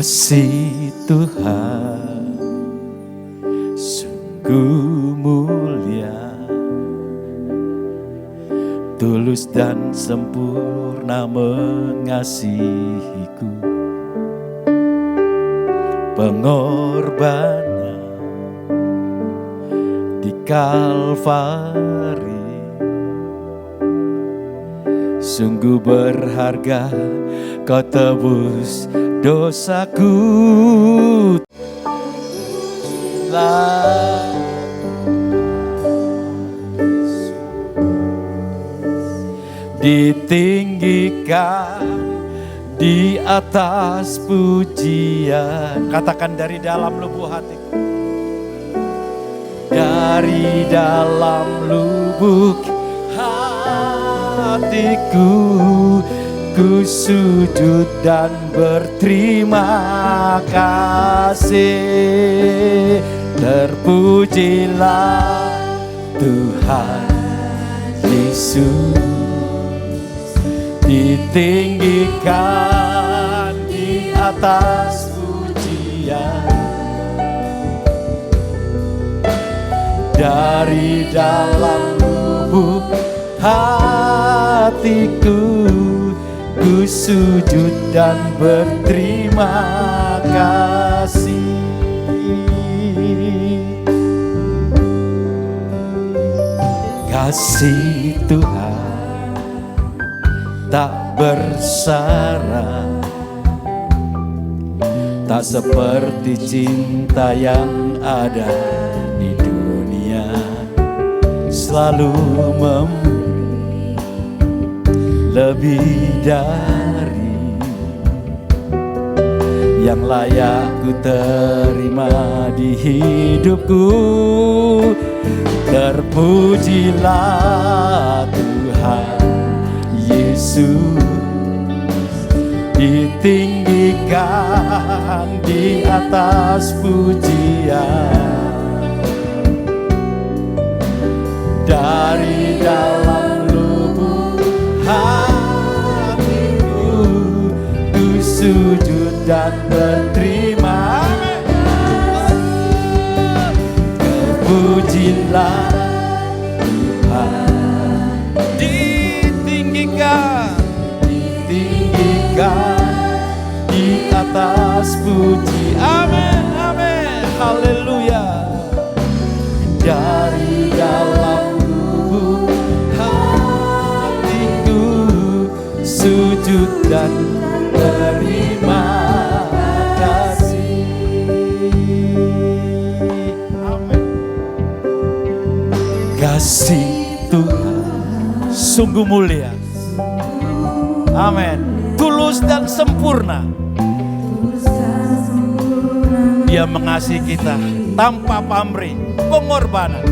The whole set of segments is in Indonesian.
Kasih Tuhan sungguh mulia, tulus dan sempurna mengasihiku. Pengorbanan di Kalvari sungguh berharga, kau tebus dosaku. Ditinggikan di atas pujian. Katakan dari dalam lubuk hatiku. Dari dalam lubuk hatiku ku sujud dan berterima kasih. Terpujilah Tuhan Yesus, ditinggikan di atas pujian. Dari dalam lubuk hatiku ku sujud dan berterima kasih. Kasih Tuhan tak bersara, tak seperti cinta yang ada di dunia. Selalu memberi lebih dari yang layak ku terima di hidupku. Terpujilah Tuhan Yesus, ditinggikan di atas pujian. Dari dalam lubuk hatiku ku sujud dan berterima. Terpujilah Tuhan, ditinggikan di atas puji. Amin, amin, haleluya. Dari dalam lubuk hatiku sujud dan terima kasih. Amin. Kasih Tuhan sungguh mulia. Amin. Tulus dan sempurna. Dia mengasihi kita tanpa pamrih. Pengorbanan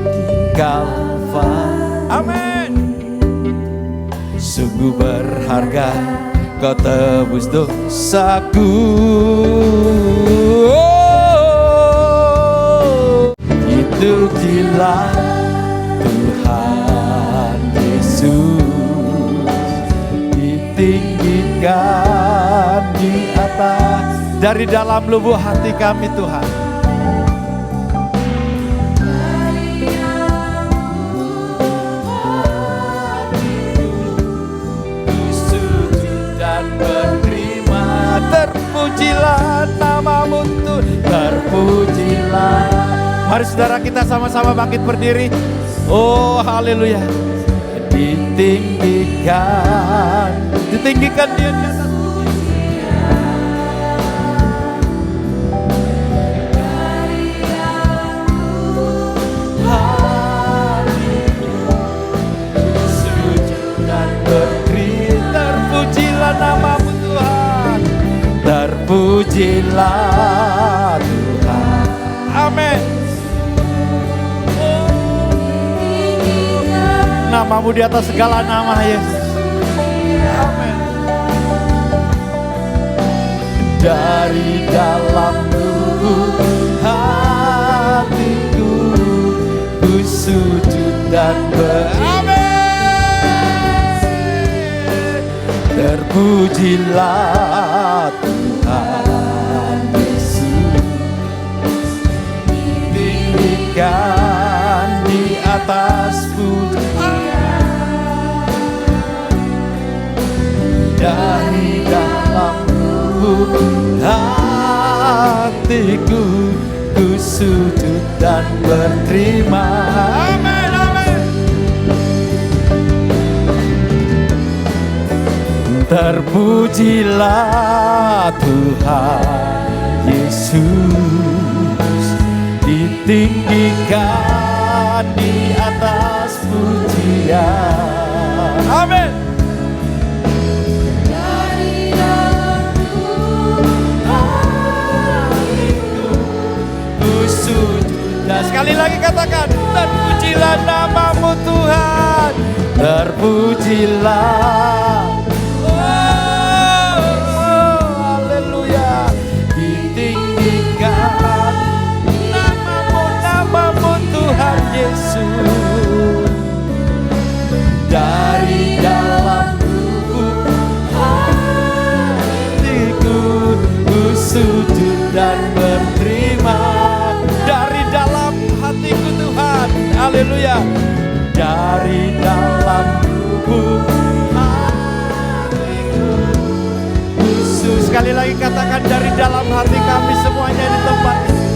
di Kalvari. Amin. Sungguh berharga, kau tebus dosaku. Itu gila Tuhan Yesus, ditinggikan di atas. Dari dalam lubuk hati kami Tuhan, sujud dan berterima. Terpujilah namamu Tuhan, terpujilah. Mari saudara kita sama-sama bangkit berdiri. Oh haleluya. Ditinggikan dia di atas. Terpujilah namamu Tuhan, terpujilah Tuhan. Amin. Namamu di atas segala nama Yesus. Amin. Dari dalam lubuk hatiku ku sujud dan Terpujilah Tuhan Yesus, ditinggikan di atas pujian. Dari dalam lubuk hatiku, ku sujud dan berterima. Amin, amin. Terpujilah Tuhan Yesus, ditinggikan di atas pujian. Amin. Dari dalam hatiku, ku sujud. Dan sekali lagi katakan, terpujilah namamu Tuhan, terpujilah. Tuhan Yesus, dari dalam lubuk hatiku, ku sujud dan berterima. Dari dalam hatiku Tuhan, haleluya. Dari dalam lubuk hatiku, khusus sekali lagi katakan, dari dalam hati kami semuanya di tempat ini.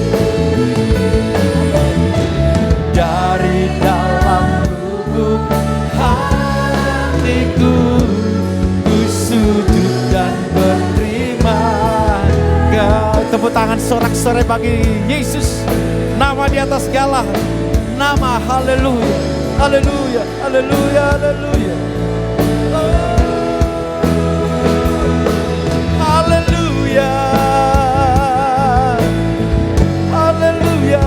Dari dalam lubuk hatiku, ku sujud dan berterima kasih. Tepuk tangan sorak-sorai bagi Yesus, nama di atas segala nama. Haleluya, haleluya, haleluya, haleluya. Haleluya, haleluya.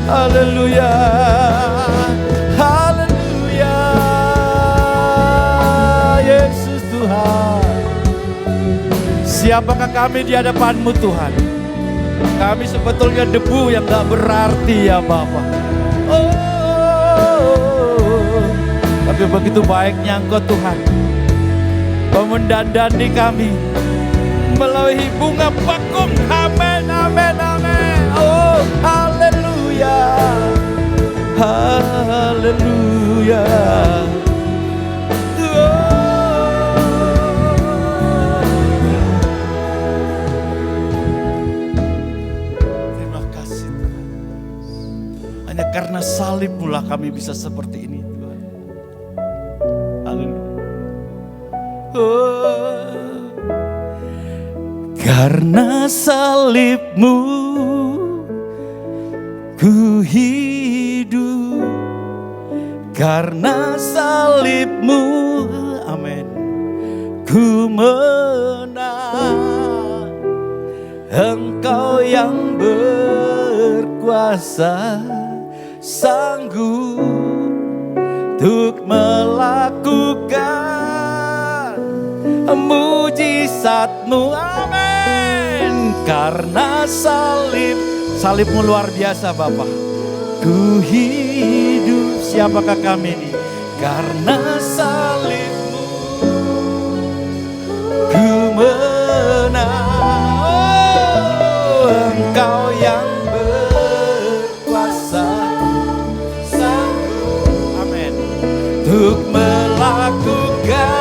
Haleluya, haleluya, Yesus Tuhan. Siapakah kami di hadapan-Mu Tuhan? Kami sebetulnya debu yang gak berarti ya Bapa. Tapi begitu baiknya Engkau Tuhan, Kau mendandani kami melalui bunga bakung. Amin, amin, amin. Oh, haleluya, haleluya. Terima kasih Tuhan. Hanya karena salib pula kami bisa seperti ini Tuhan. Haleluya. Oh, karena salib-Mu ku hidup, karena salib-Mu, amin, ku menang. Engkau yang berkuasa, sanggup untuk melakukan mujizat-Mu, amin. Karena salib-Mu luar biasa Bapa, ku hidup. Siapakah kami ini? Karena salib-Mu ku menang. Oh, Engkau yang berkuasa, sanggup, amin, untuk melakukan.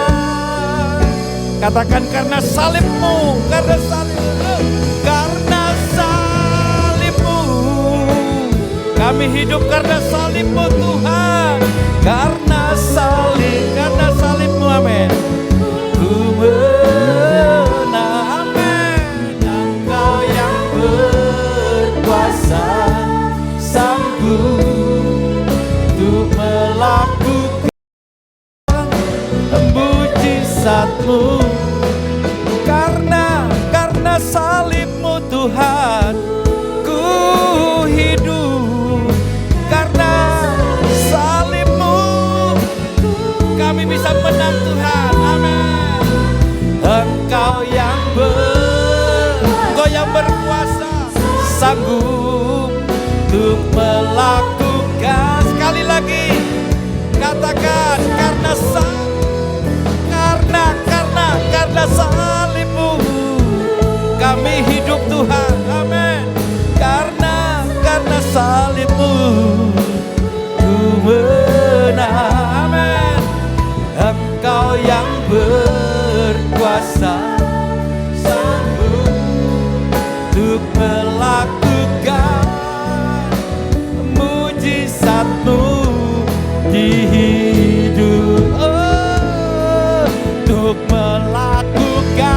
Katakan, karena salib-Mu, karena salib-Mu, karena salib-Mu kami hidup. Karena salib-Mu Tuhan, karena salib-Mu, amin, ku menang, amin. Engkau yang berkuasa, sanggup untuk melakukan mujizat-Mu. Karena salib-Mu Tuhan, ku hidup. Karena salib-Mu kami bisa menang Tuhan, amin. Engkau yang berkuasa, sanggup untuk melakukan. Sekali lagi, katakan karena salib-Mu kami hidup Tuhan. Amin. Karena salib-Mu ku menang. Amin. Engkau yang berkuasa sanggup untuk melakukan mujizat-Mu di hidup, untuk melakukan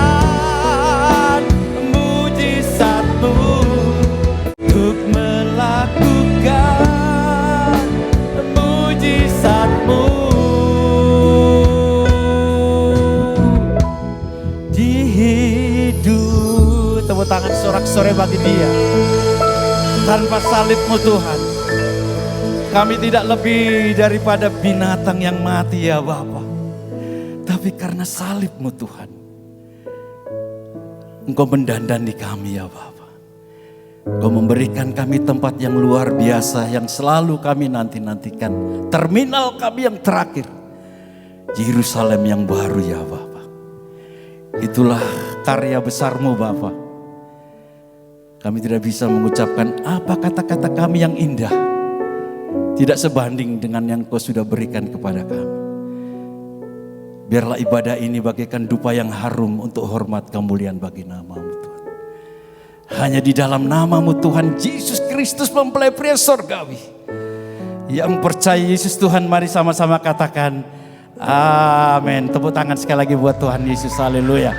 mujizat-Mu, untuk melakukan mujizat-Mu di hidup. Tepuk tangan sorak-sorai bagi Dia. Tanpa salib-Mu Tuhan, kami tidak lebih daripada binatang yang mati ya Bapa. Tapi karena salib-Mu Tuhan, Engkau mendandani kami ya Bapa. Engkau memberikan kami tempat yang luar biasa yang selalu kami nanti-nantikan. Terminal kami yang terakhir, Yerusalem yang baru ya Bapa. Itulah karya besar-Mu Bapa. Kami tidak bisa mengucapkan apa kata-kata kami yang indah, tidak sebanding dengan yang Kau sudah berikan kepada kami. Biarlah ibadah ini bagaikan dupa yang harum untuk hormat kemuliaan bagi nama-Mu Tuhan. Hanya di dalam nama-Mu Tuhan Yesus Kristus mempelai pria sorgawi. Yang percaya Yesus Tuhan, mari sama-sama katakan amin. Tepuk tangan sekali lagi buat Tuhan Yesus, haleluya.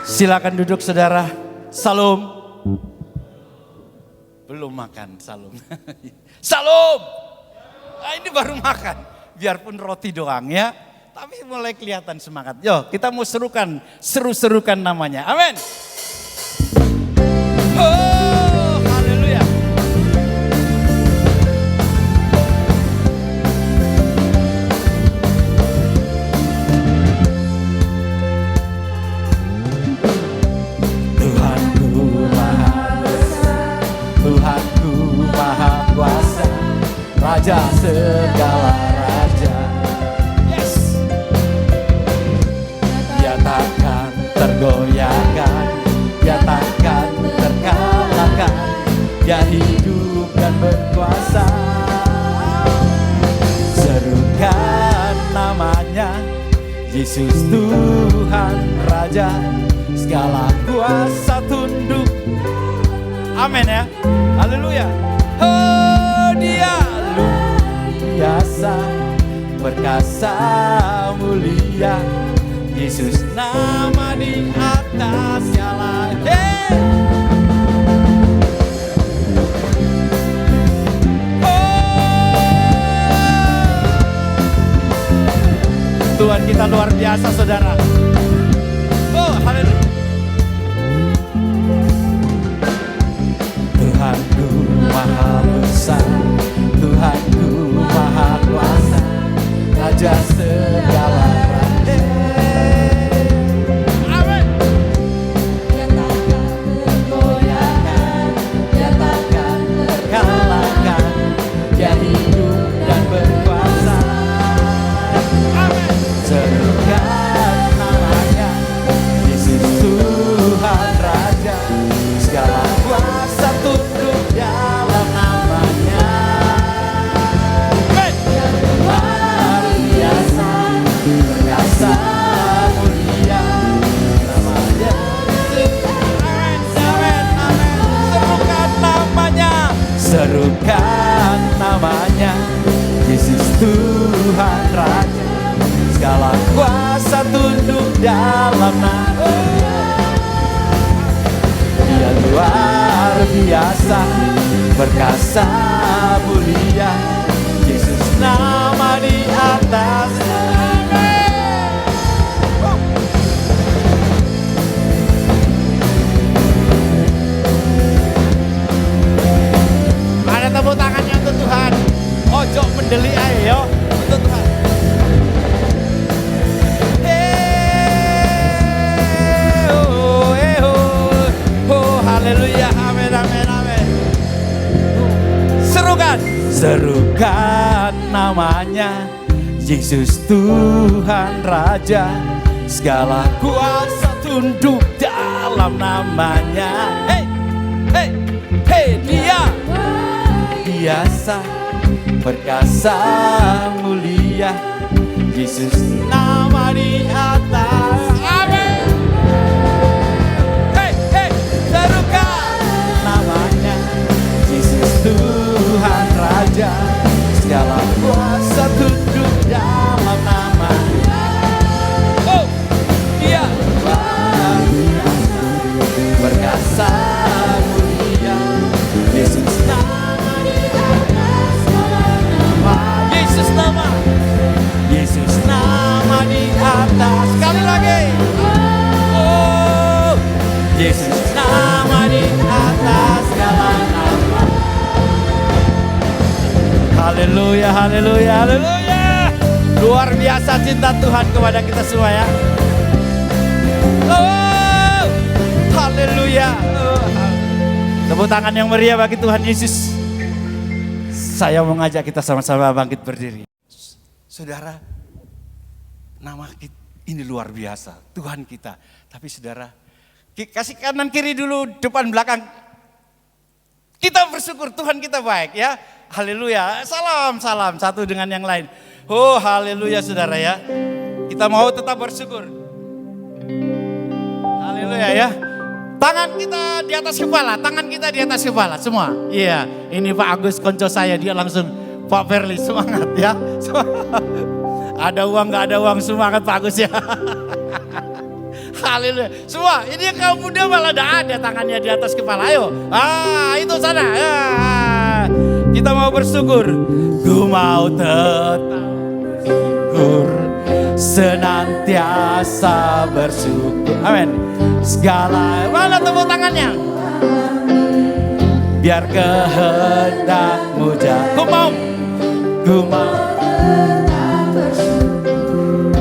Silakan duduk saudara. Salam. Belum makan, salam. Salam. Nah, ini baru makan. Biarpun roti doang ya. Tapi mulai kelihatan semangat. Yo, kita mau seru-serukan namanya. Amin. Oh, haleluya. Tuhanku Maha Besar, Tuhanku Maha Kuasa, Raja segala raja. Dia takkan tergoyahkan, Dia takkan terkalahkan. Dia hidup dan berkuasa. Serukan namanya, Yesus Tuhan Raja, segala kuasa tunduk. Amin ya, haleluya. Oh, Dia luar biasa, perkasa mulia, Yesus nama di atas segala. Tuhan kita luar biasa saudara. Oh, haleluya. Tuhanku Maha Besar, Tuhanku Maha Kuasa, Raja segala raja. Amin. Dia takkan tergoyahkan, Dia takkan terkalahkan. Dia hidup dan berkuasa. Amin. Serukan namanya, Yesus Tuhan Raja, segala kuasa tunduk dalam namanya. Yang luar biasa, perkasa mulia, namanya. Amin, amin, amin. Serukan namanya, serukan namanya, Yesus Tuhan Raja, segala kuasa tunduk dalam nama. Dia luar biasa, perkasa mulia, Yesus nama di atas. Ada tepuk tangannya untuk Tuhan. Ojo mendeli ayo untuk Tuhan. Haleluya, amin, amin, amin. Serukan namanya, Yesus Tuhan Raja, segala kuasa tunduk dalam namanya. Hey, hey, hey, Dia biasa, perkasa, mulia, Yesus nama di atas. Amin. Hey, hey, serukan namanya, Yesus Tuhan Raja, segala kuasa tunduk dalam namanya. Oh, Dia perkasa, mulia, Yesus nama di atas nama. Yesus nama, Yesus nama di atas. Sekali lagi. Oh, Yesus nama di atas segala nama. Haleluya, haleluya, haleluya. Luar biasa cinta Tuhan kepada kita semua ya. Oh, haleluya. Tepuk tangan yang meriah bagi Tuhan Yesus. Saya mau ngajak kita sama-sama bangkit berdiri. Saudara, nama kita ini luar biasa, Tuhan kita. Tapi saudara, kasih kanan kiri dulu, depan belakang. Kita bersyukur Tuhan kita baik ya. Haleluya, salam, salam satu dengan yang lain. Oh haleluya saudara ya. Kita mau tetap bersyukur. Haleluya ya. Tangan kita di atas kepala, tangan kita di atas kepala semua. Iya, ini Pak Agus konco saya, dia langsung Pak Verli semangat ya. Ada uang gak ada uang, semangat Pak Agus ya. Haleluya. Semua, ini kaum muda malah ada tangannya di atas kepala. Ayo, itu sana. Kita mau bersyukur. Ku mau tetap bersyukur, senantiasa bersyukur. Amin. Segala, mana tepuk tangannya? Biar kehendakmu jatuh. Ku mau tetap bersyukur,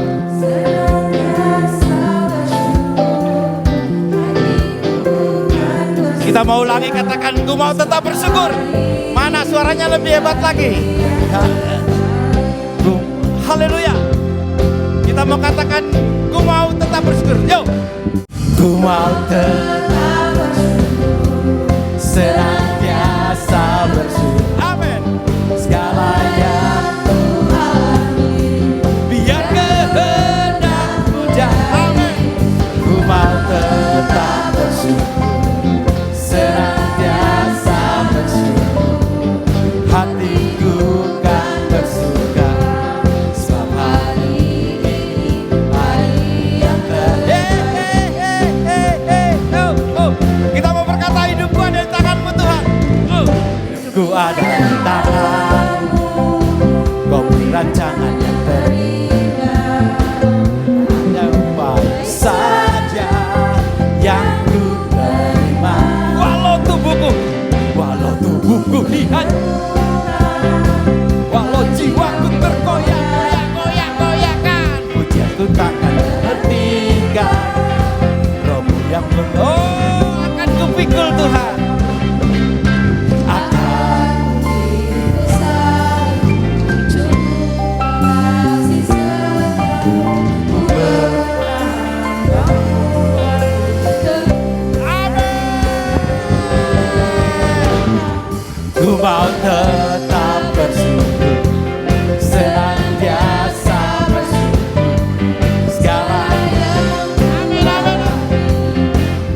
senantiasa bersyukur. Kita mau ulangi, katakan ku mau tetap bersyukur. Mana suaranya lebih hebat lagi? Haleluya. Kita mau katakan ku mau tetap bersyukur. Yuk. Ku mau tetap bersyukur, senantiasa bersyukur. Amin. Segala yang Tuhan biar kehendakmu jatuh. Amin. Ku mau tetap bersyukur, senantiasa bersyukur. Hatiku kan bersuka, sebab hari ini hari yang kita mau berkata hidupku ada di tanganmu Tuhan. Hidupku ada di tanganmu, kau beri rancangan yang terindah. Ada baik saja yang ku terima. Walau tubuhku dihancurkan, walau jiwaku tergoyang-goyang-goyangkan, pujianku takkan terhentikan. Rohmu yang akan kupikul Tuhan. Akan bisa kasih setiamu Amin. Ku mau tetap bersyukur, senantiasa bersyukur. Segala yang amin, amin.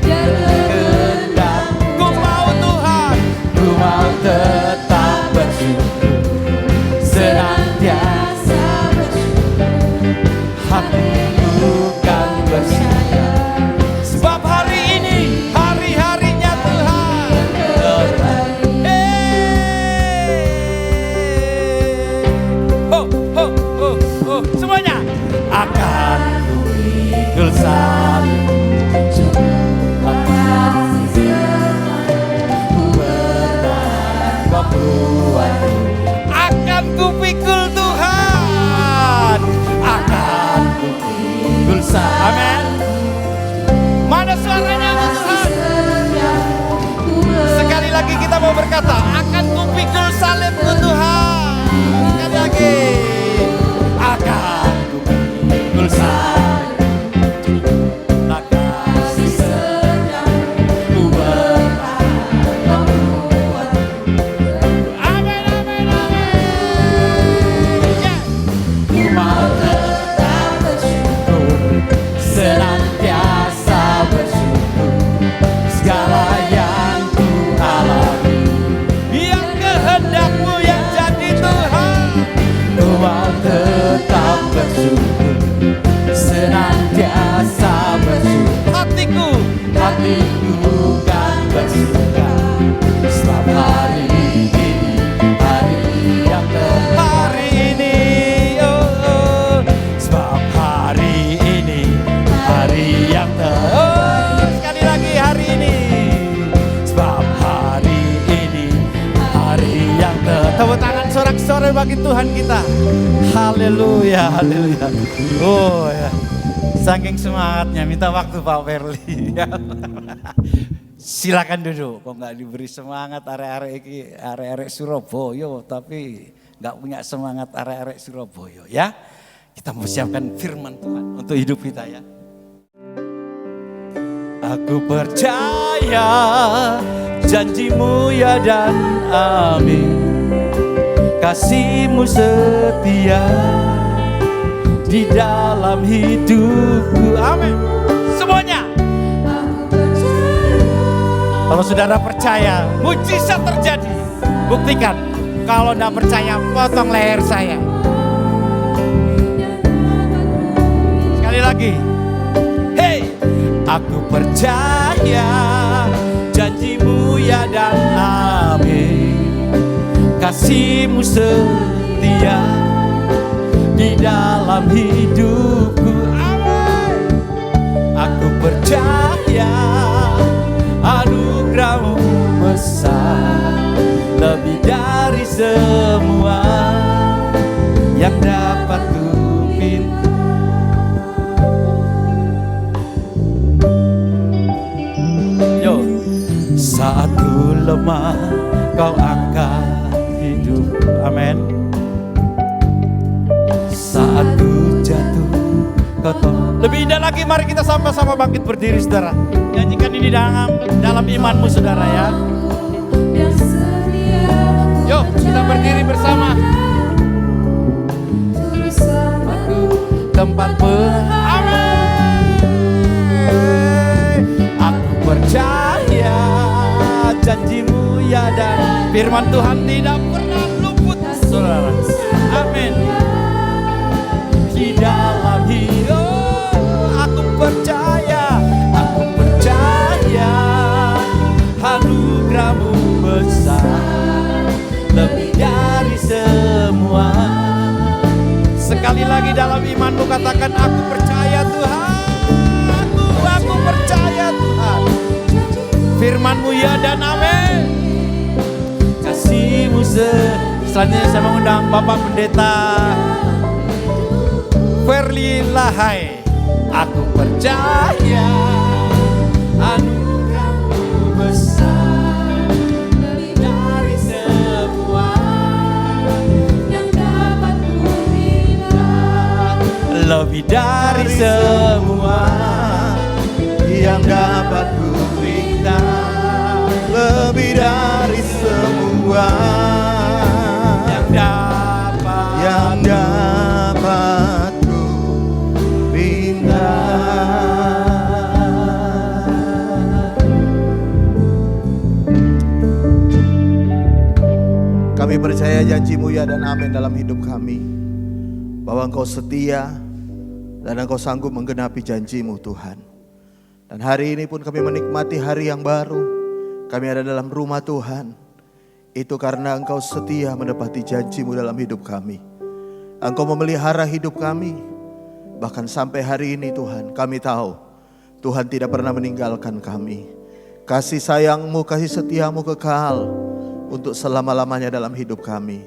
Kehendak ku mau Tuhan, ku mau tetap bersyukur, senantiasa bersyukur. Hatiku kan bersyukur, sebab hari ini hari-harinya Tuhan terbaik. Semuanya akan kupikul salib, ku bertahan glory bagi Tuhan kita. Haleluya, haleluya. Oh ya, saking semangatnya minta waktu Pak Verly. Silakan duduk. Kok nggak diberi semangat arek-arek Surabaya, tapi nggak punya semangat arek-arek Surabaya ya. Kita mau siapkan firman Tuhan untuk hidup kita ya. Aku percaya janjimu ya dan amin. Kasihmu setia di dalam hidupku. Amin. Semuanya. Kalau saudara percaya, mujizat terjadi. Buktikan. Kalau tidak percaya, potong leher saya. Sekali lagi. Hey, aku percaya janjimu ya dan amin. Kasihmu setia di dalam hidupku. Amin. Aku percaya anugerahmu besar, lebih dari semua yang dapat ku pinta. Yo, saat ku lemah kau angkat hidup. Amin. Saat ku jatuh kau tolong. Lebih indah lagi, mari kita sama-sama bangkit berdiri saudara. Nyanyikan ini dalam imanmu saudara ya. Yuk kita berdiri bersama. Tempat aku percaya janjimu ya dan firman Tuhan tidak pernah luput saudara. Amin. Di dalam hidup aku percaya anugerahmu besar, lebih dari semua. Sekali lagi dalam imanmu katakan aku percaya Tuhan. Aku percaya Tuhan. Firman-Mu ya dan amin. Kasih-Mu selanjutnya saya mengundang Bapak Pendeta Verly Lahai. Aku percaya anugerahmu besar, lebih dari semua yang dapat ku minta. Lebih dari semua yang dapat ku minta. Lebih dari semua yang dapat ku minta. Kami percaya janji-Mu ya dan amin dalam hidup kami, bahwa Engkau setia dan Engkau sanggup menggenapi janji-Mu Tuhan. Dan hari ini pun kami menikmati hari yang baru. Kami ada dalam rumah Tuhan. Itu karena Engkau setia menepati janji-Mu dalam hidup kami. Engkau memelihara hidup kami. Bahkan sampai hari ini Tuhan, kami tahu Tuhan tidak pernah meninggalkan kami. Kasih sayang-Mu, kasih setia-Mu kekal untuk selama-lamanya dalam hidup kami.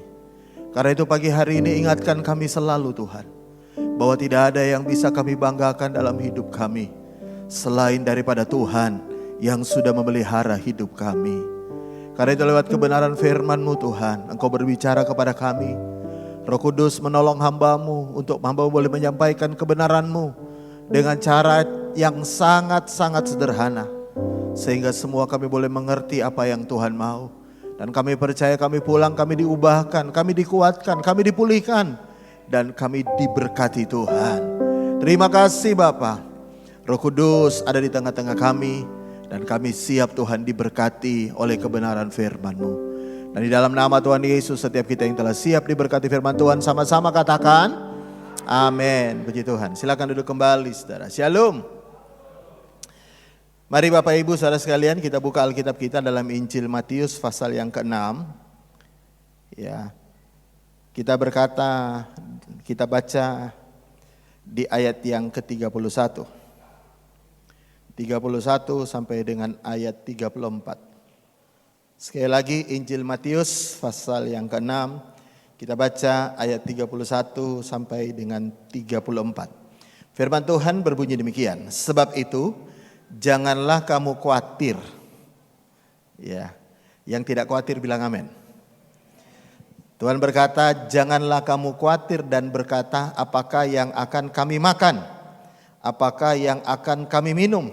Karena itu pagi hari ini ingatkan kami selalu Tuhan, bahwa tidak ada yang bisa kami banggakan dalam hidup kami selain daripada Tuhan yang sudah memelihara hidup kami. Karena itu lewat kebenaran firman-Mu Tuhan, Engkau berbicara kepada kami. Roh Kudus menolong hamba-Mu untuk hamba boleh menyampaikan kebenaran-Mu dengan cara yang sangat-sangat sederhana, sehingga semua kami boleh mengerti apa yang Tuhan mau. Dan kami percaya kami pulang, kami diubahkan, kami dikuatkan, kami dipulihkan, dan kami diberkati Tuhan. Terima kasih Bapa. Roh Kudus ada di tengah-tengah kami, dan kami siap Tuhan diberkati oleh kebenaran firman-Mu. Dan di dalam nama Tuhan Yesus, setiap kita yang telah siap diberkati firman Tuhan, sama-sama katakan amin. Puji Tuhan. Silakan duduk kembali saudara. Shalom. Mari Bapak Ibu saudara sekalian, kita buka Alkitab kita dalam Injil Matius pasal yang ke-6. Ya. Kita baca di ayat yang ke-31. 31 sampai dengan ayat 34. Sekali lagi Injil Matius pasal yang ke-6, Kita baca ayat 31 sampai dengan 34. Firman Tuhan berbunyi demikian. Sebab itu janganlah kamu khawatir. Ya, yang tidak khawatir bilang amin. Tuhan berkata, janganlah kamu khawatir dan berkata, apakah yang akan kami makan? Apakah yang akan kami minum?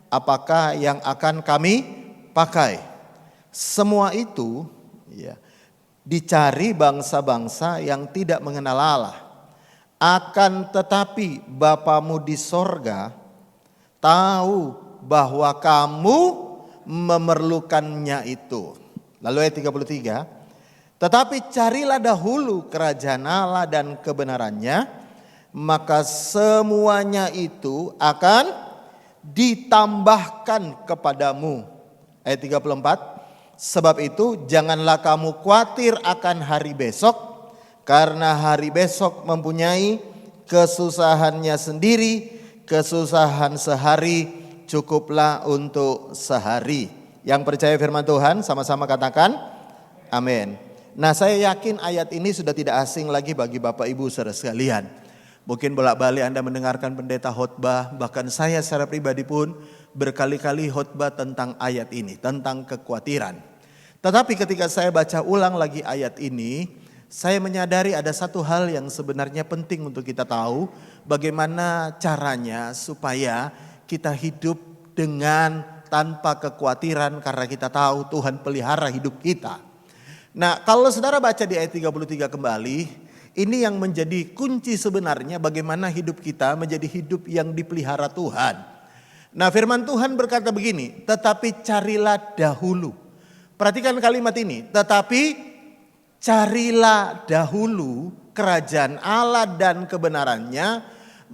Apakah yang akan kami pakai? Semua itu ya, dicari bangsa-bangsa yang tidak mengenal Allah. Akan tetapi Bapamu di sorga tahu bahwa kamu memerlukannya itu. Lalu ayat 33. Tetapi carilah dahulu kerajaan Allah dan kebenarannya, maka semuanya itu akan ditambahkan kepadamu. Ayat 34. Sebab itu janganlah kamu khawatir akan hari besok, karena hari besok mempunyai kesusahannya sendiri. Kesusahan sehari cukuplah untuk sehari. Yang percaya firman Tuhan sama-sama katakan amin. Nah, saya yakin ayat ini sudah tidak asing lagi bagi Bapak Ibu saudara sekalian. Mungkin bolak-balik Anda mendengarkan pendeta khotbah, bahkan saya secara pribadi pun berkali-kali khotbah tentang ayat ini, tentang kekhawatiran. Tetapi ketika saya baca ulang lagi ayat ini, saya menyadari ada satu hal yang sebenarnya penting untuk kita tahu, bagaimana caranya supaya kita hidup dengan tanpa kekhawatiran karena kita tahu Tuhan pelihara hidup kita. Nah, kalau saudara baca di ayat 33 kembali, ini yang menjadi kunci sebenarnya bagaimana hidup kita menjadi hidup yang dipelihara Tuhan. Nah, firman Tuhan berkata begini, tetapi carilah dahulu. Perhatikan kalimat ini, tetapi carilah dahulu kerajaan Allah dan kebenarannya,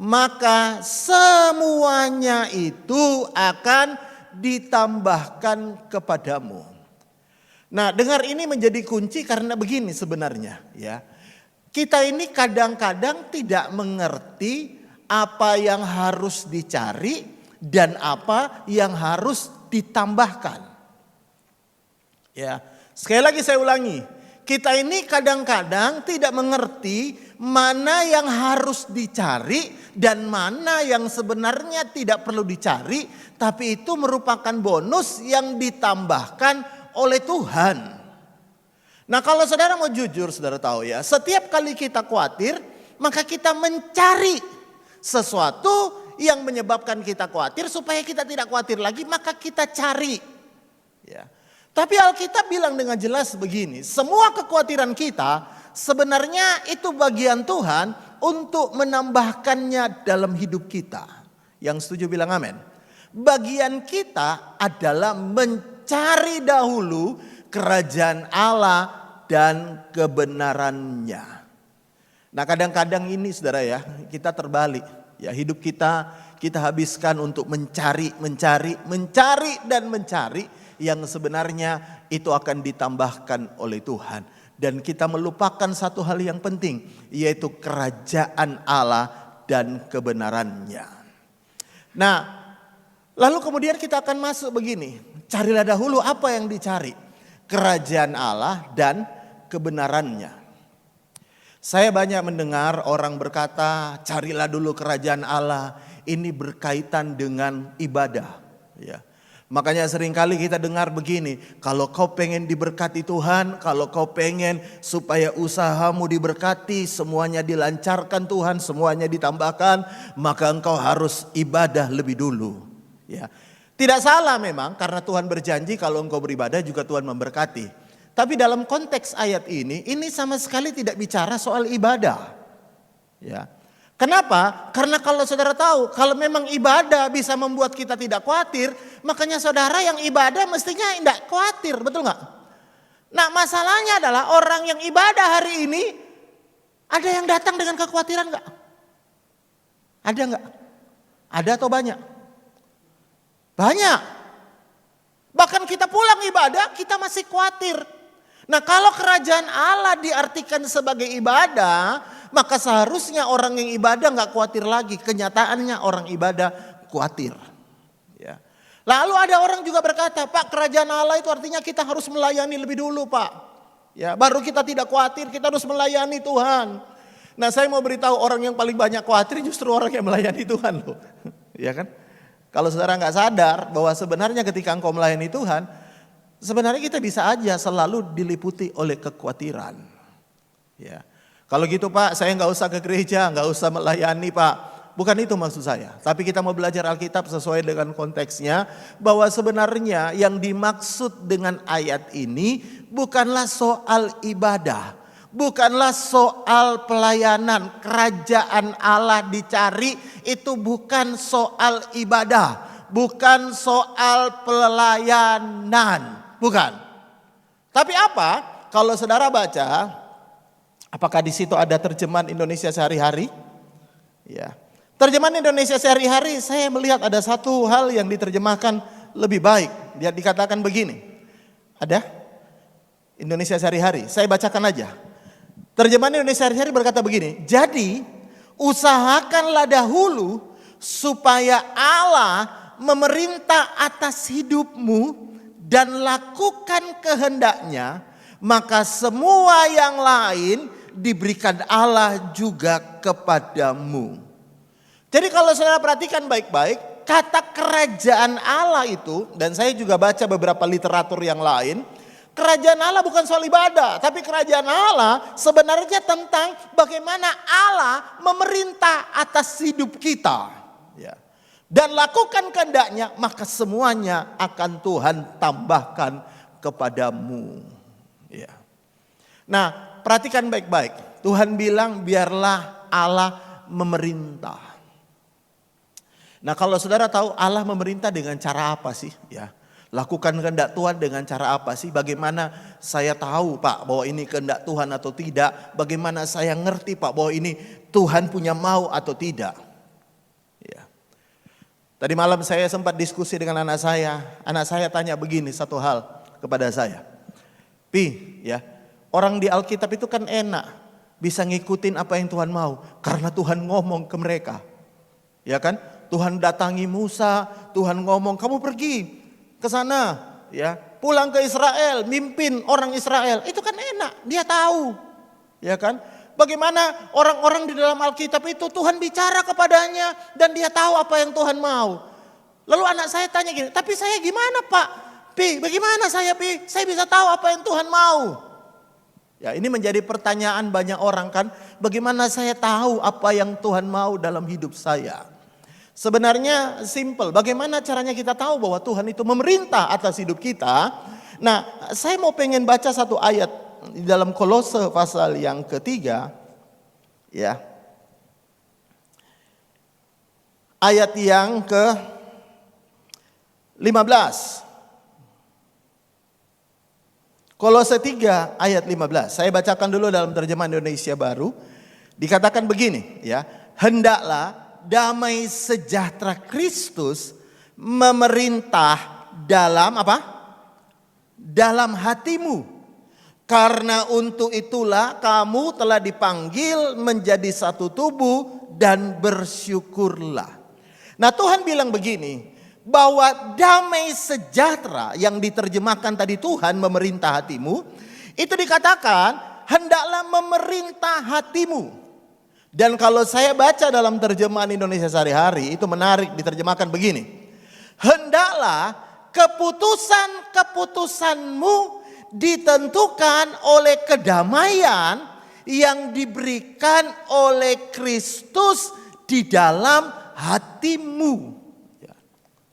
maka semuanya itu akan ditambahkan kepadamu. Nah, dengar, ini menjadi kunci karena begini sebenarnya ya. Kita ini kadang-kadang tidak mengerti apa yang harus dicari dan apa yang harus ditambahkan. Ya, sekali lagi saya ulangi. Kita ini kadang-kadang tidak mengerti mana yang harus dicari dan mana yang sebenarnya tidak perlu dicari, tapi itu merupakan bonus yang ditambahkan oleh Tuhan. Nah, kalau saudara mau jujur, saudara tahu ya, setiap kali kita khawatir, maka kita mencari sesuatu yang menyebabkan kita khawatir supaya kita tidak khawatir lagi, maka kita cari. Ya. Tapi Alkitab bilang dengan jelas begini, semua kekhawatiran kita sebenarnya itu bagian Tuhan untuk menambahkannya dalam hidup kita. Yang setuju bilang amin. Bagian kita adalah mencari dahulu kerajaan Allah dan kebenarannya. Nah, kadang-kadang ini saudara ya, kita terbalik. Ya, hidup kita habiskan untuk mencari dan mencari yang sebenarnya itu akan ditambahkan oleh Tuhan. Dan kita melupakan satu hal yang penting, yaitu kerajaan Allah dan kebenarannya. Nah, lalu kemudian kita akan masuk begini, carilah dahulu apa yang dicari, kerajaan Allah dan kebenarannya. Saya banyak mendengar orang berkata, carilah dulu kerajaan Allah, ini berkaitan dengan ibadah. Ya. Makanya seringkali kita dengar begini, kalau kau pengen diberkati Tuhan, kalau kau pengen supaya usahamu diberkati, semuanya dilancarkan Tuhan, semuanya ditambahkan, maka engkau harus ibadah lebih dulu. Ya. Tidak salah memang, karena Tuhan berjanji kalau engkau beribadah juga Tuhan memberkati. Tapi dalam konteks ayat ini sama sekali tidak bicara soal ibadah. Ya. Kenapa? Karena kalau saudara tahu, kalau memang ibadah bisa membuat kita tidak khawatir, makanya saudara yang ibadah mestinya tidak khawatir, betul nggak? Nah, masalahnya adalah orang yang ibadah hari ini, ada yang datang dengan kekhawatiran nggak? Ada nggak? Ada atau banyak? Banyak. Bahkan kita pulang ibadah, kita masih khawatir. Nah, kalau kerajaan Allah diartikan sebagai ibadah, maka seharusnya orang yang ibadah gak khawatir lagi. Kenyataannya orang ibadah khawatir. Ya. Lalu ada orang juga berkata, Pak, kerajaan Allah itu artinya kita harus melayani lebih dulu, Pak. Ya, baru kita tidak khawatir, kita harus melayani Tuhan. Nah, saya mau beritahu orang yang paling banyak khawatir justru orang yang melayani Tuhan loh. Ya kan? Kalau saudara nggak sadar bahwa sebenarnya ketika engkau melayani Tuhan, sebenarnya kita bisa aja selalu diliputi oleh kekhawatiran. Ya, kalau gitu Pak, saya nggak usah ke gereja, nggak usah melayani Pak. Bukan itu maksud saya. Tapi kita mau belajar Alkitab sesuai dengan konteksnya, bahwa sebenarnya yang dimaksud dengan ayat ini bukanlah soal ibadah, bukanlah soal pelayanan. Kerajaan Allah dicari itu bukan soal ibadah, bukan soal pelayanan, bukan. Tapi apa? Kalau saudara baca, apakah di situ ada terjemahan Indonesia sehari-hari? Ya. Terjemahan Indonesia sehari-hari saya melihat ada satu hal yang diterjemahkan lebih baik. Dia dikatakan begini. Ada? Indonesia sehari-hari. Saya bacakan aja. Terjemahan Indonesia sehari-hari berkata begini. Jadi usahakanlah dahulu supaya Allah memerintah atas hidupmu dan lakukan kehendaknya. Maka semua yang lain diberikan Allah juga kepadamu. Jadi kalau saudara perhatikan baik-baik, kata kerajaan Allah itu, dan saya juga baca beberapa literatur yang lain, kerajaan Allah bukan soal ibadah, tapi kerajaan Allah sebenarnya tentang bagaimana Allah memerintah atas hidup kita. Ya. Dan lakukan kehendaknya, maka semuanya akan Tuhan tambahkan kepadamu. Ya. Nah, perhatikan baik-baik. Tuhan bilang biarlah Allah memerintah. Nah, kalau saudara tahu Allah memerintah dengan cara apa sih? Ya, lakukan kehendak Tuhan dengan cara apa sih? Bagaimana saya tahu Pak bahwa ini kehendak Tuhan atau tidak? Bagaimana saya ngerti Pak bahwa ini Tuhan punya mau atau tidak? Ya. Tadi malam saya sempat diskusi dengan anak saya tanya begini satu hal kepada saya. Pi, ya, orang di Alkitab itu kan enak, bisa ngikutin apa yang Tuhan mau karena Tuhan ngomong ke mereka. Ya kan? Tuhan datangi Musa, Tuhan ngomong, kamu pergi ke sana, ya, pulang ke Israel, mimpin orang Israel. Itu kan enak, dia tahu. Ya kan? Bagaimana orang-orang di dalam Alkitab itu Tuhan bicara kepadanya dan dia tahu apa yang Tuhan mau. Lalu anak saya tanya gini, tapi saya gimana Pak? Pi, bagaimana saya Pi? Saya bisa tahu apa yang Tuhan mau. Ya, ini menjadi pertanyaan banyak orang kan, bagaimana saya tahu apa yang Tuhan mau dalam hidup saya? Sebenarnya simple, bagaimana caranya kita tahu bahwa Tuhan itu memerintah atas hidup kita? Nah, saya mau pengen baca satu ayat di dalam Kolose pasal yang ketiga. Ya. Ayat yang ke-15. Kolose 3 ayat 15. Saya bacakan dulu dalam terjemahan Indonesia Baru. Dikatakan begini, ya. Hendaklah damai sejahtera Kristus memerintah dalam apa? Dalam hatimu. Karena untuk itulah kamu telah dipanggil menjadi satu tubuh dan bersyukurlah. Nah, Tuhan bilang begini, bahwa damai sejahtera yang diterjemahkan tadi Tuhan memerintah hatimu, itu dikatakan hendaklah memerintah hatimu. Dan kalau saya baca dalam terjemahan Indonesia sehari-hari itu menarik, diterjemahkan begini. Hendaklah keputusan-keputusanmu ditentukan oleh kedamaian yang diberikan oleh Kristus di dalam hatimu. Ya.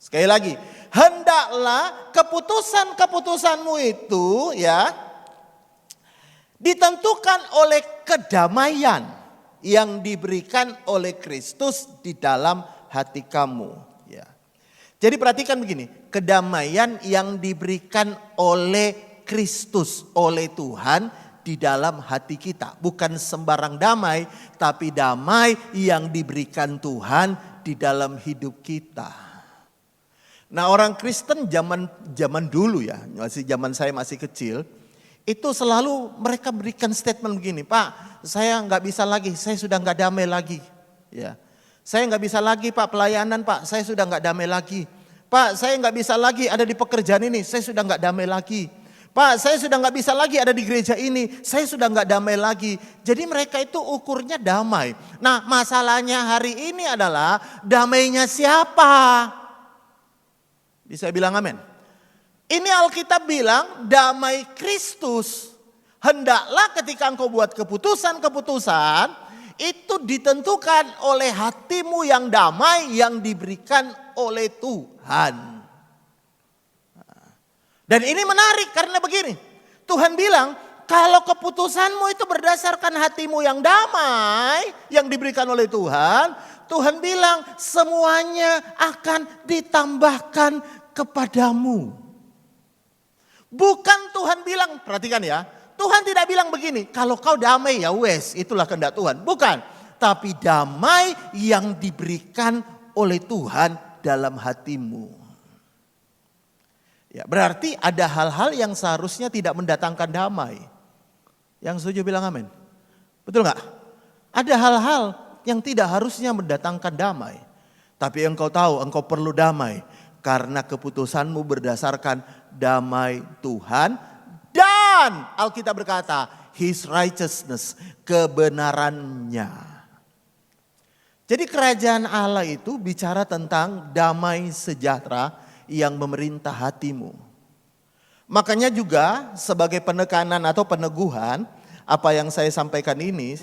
Sekali lagi, hendaklah keputusan-keputusanmu itu ya ditentukan oleh kedamaian yang diberikan oleh Kristus di dalam hati kamu. Ya. Jadi perhatikan begini, kedamaian yang diberikan oleh Kristus, oleh Tuhan di dalam hati kita. Bukan sembarang damai, tapi damai yang diberikan Tuhan di dalam hidup kita. Nah, orang Kristen zaman dulu ya, masih zaman saya masih kecil, itu selalu mereka berikan statement begini, Pak, saya nggak bisa lagi, saya sudah nggak damai lagi. Ya, saya nggak bisa lagi Pak pelayanan Pak, saya sudah nggak damai lagi. Pak, saya nggak bisa lagi ada di pekerjaan ini, saya sudah nggak damai lagi. Pak, saya sudah nggak bisa lagi ada di gereja ini. Saya sudah nggak damai lagi. Jadi mereka itu ukurnya damai. Nah, masalahnya hari ini adalah damainya siapa? Bisa bilang amin. Ini Alkitab bilang damai Kristus. Hendaklah ketika engkau buat keputusan-keputusan, itu ditentukan oleh hatimu yang damai yang diberikan oleh Tuhan. Dan ini menarik karena begini. Tuhan bilang, kalau keputusanmu itu berdasarkan hatimu yang damai, yang diberikan oleh Tuhan, Tuhan bilang semuanya akan ditambahkan kepadamu. Bukan Tuhan bilang, perhatikan ya, Tuhan tidak bilang begini, kalau kau damai ya wes, itulah kehendak Tuhan. Bukan, tapi damai yang diberikan oleh Tuhan dalam hatimu. Ya, berarti ada hal-hal yang seharusnya tidak mendatangkan damai. Yang setuju bilang amin. Betul nggak? Ada hal-hal yang tidak harusnya mendatangkan damai. Tapi engkau tahu engkau perlu damai. Karena keputusanmu berdasarkan damai Tuhan. Dan Alkitab berkata, His righteousness, kebenarannya. Jadi kerajaan Allah itu bicara tentang damai sejahtera yang memerintah hatimu. Makanya juga sebagai penekanan atau peneguhan apa yang saya sampaikan ini,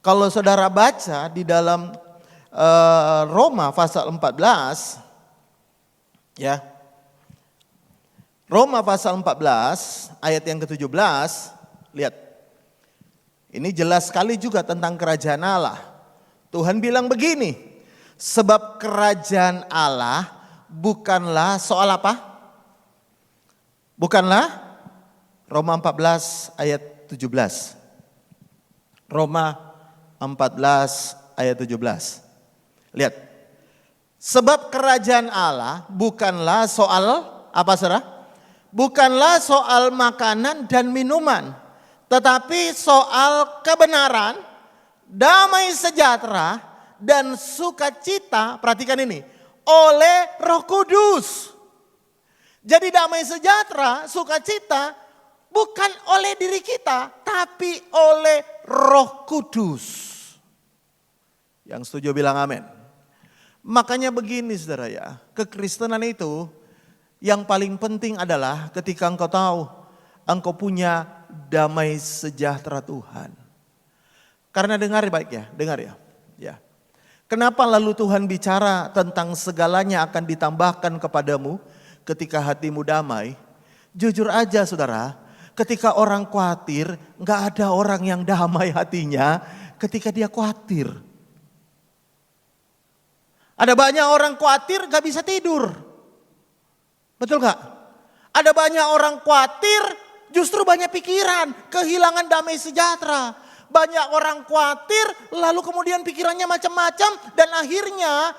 kalau saudara baca di dalam Roma pasal 14, ya, Roma pasal 14 ayat yang ke-17, lihat. Ini jelas sekali juga tentang kerajaan Allah. Tuhan bilang begini, sebab kerajaan Allah bukanlah soal apa? Bukanlah Roma 14 ayat 17. Roma 14 ayat 17. Lihat. Sebab kerajaan Allah bukanlah soal apa saudara? Bukanlah soal makanan dan minuman. Tetapi soal kebenaran, damai sejahtera dan sukacita. Perhatikan ini. Oleh Roh Kudus. Jadi damai sejahtera, sukacita bukan oleh diri kita, tapi oleh Roh Kudus. Yang setuju bilang amin. Makanya begini saudara ya, kekristenan itu yang paling penting adalah ketika engkau tahu engkau punya damai sejahtera Tuhan. Karena dengar baik ya, dengar ya. Ya. Kenapa lalu Tuhan bicara tentang segalanya akan ditambahkan kepadamu ketika hatimu damai? Jujur aja saudara, ketika orang khawatir, gak ada orang yang damai hatinya ketika dia khawatir. Ada banyak orang khawatir gak bisa tidur. Betul gak? Ada banyak orang khawatir justru banyak pikiran, kehilangan damai sejahtera. Banyak orang khawatir lalu kemudian pikirannya macam-macam dan akhirnya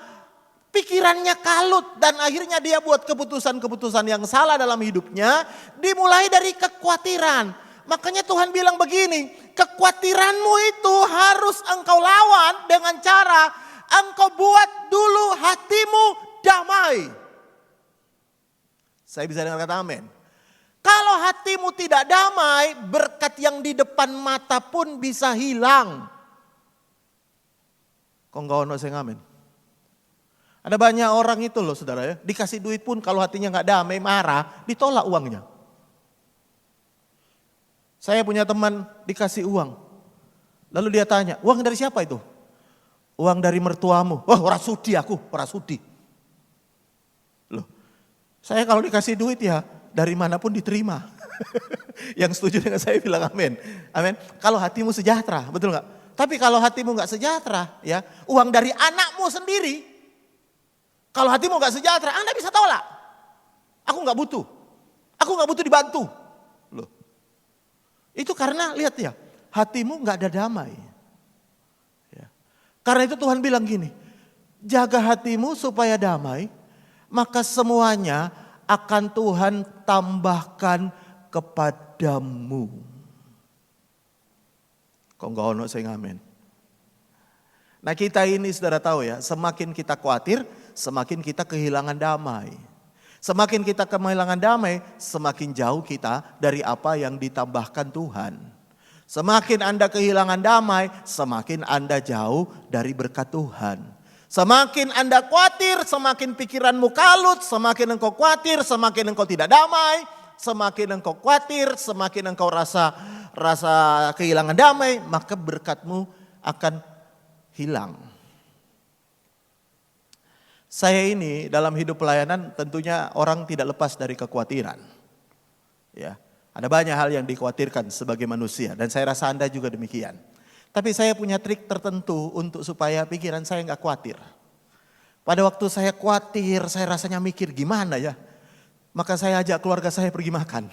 pikirannya kalut dan akhirnya dia buat keputusan-keputusan yang salah dalam hidupnya dimulai dari kekhawatiran. Makanya Tuhan bilang begini, kekhawatiranmu itu harus engkau lawan dengan cara engkau buat dulu hatimu damai. Saya bisa dengar kata amin. Kalau hatimu tidak damai, berkat yang di depan mata pun bisa hilang. Kok enggak ono sing amin? Ada banyak orang itu loh saudara ya, dikasih duit pun kalau hatinya enggak damai, marah, ditolak uangnya. Saya punya teman dikasih uang. Lalu dia tanya, uang dari siapa itu? Uang dari mertuamu. Wah, ora sudi aku, ora sudi. Loh, saya kalau dikasih duit ya dari manapun diterima. Yang setuju dengan saya bilang amin. Amin. Kalau hatimu sejahtera, betul nggak? Tapi kalau hatimu nggak sejahtera, ya uang dari anakmu sendiri. Kalau hatimu nggak sejahtera, Anda bisa tolak. Aku nggak butuh. Aku nggak butuh dibantu. Loh, itu karena lihat ya, hatimu nggak ada damai. Ya. Karena itu Tuhan bilang gini, jaga hatimu supaya damai, maka semuanya akan Tuhan tambahkan kepadamu. Kok enggak ono sing amin? Nah kita ini saudara tahu ya, semakin kita khawatir, semakin kita kehilangan damai. Semakin kita kehilangan damai, semakin jauh kita dari apa yang ditambahkan Tuhan. Semakin Anda kehilangan damai, semakin Anda jauh dari berkat Tuhan. Semakin Anda khawatir, semakin pikiranmu kalut, semakin engkau khawatir, semakin engkau tidak damai, semakin engkau khawatir, semakin engkau rasa kehilangan damai, maka berkatmu akan hilang. Saya ini dalam hidup pelayanan tentunya orang tidak lepas dari kekhawatiran. Ya, ada banyak hal yang dikhawatirkan sebagai manusia dan saya rasa Anda juga demikian. Tapi saya punya trik tertentu untuk supaya pikiran saya nggak khawatir. Pada waktu saya khawatir, saya rasanya mikir gimana ya. Maka saya ajak keluarga saya pergi makan.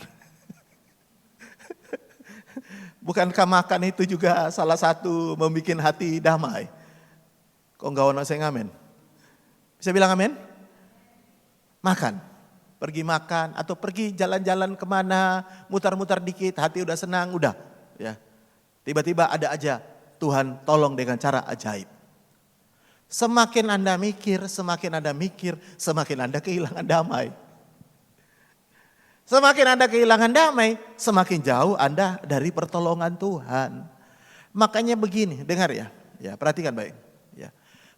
Bukankah makan itu juga salah satu membuat hati damai? Kok nggak ono saya ngamen? Bisa bilang amin? Makan. Pergi makan atau pergi jalan-jalan kemana, mutar-mutar dikit, hati udah senang, udah. Ya. Tiba-tiba ada aja Tuhan tolong dengan cara ajaib. Semakin Anda mikir, semakin Anda kehilangan damai. Semakin Anda kehilangan damai, semakin jauh Anda dari pertolongan Tuhan. Makanya begini, dengar ya, perhatikan baik. Ya.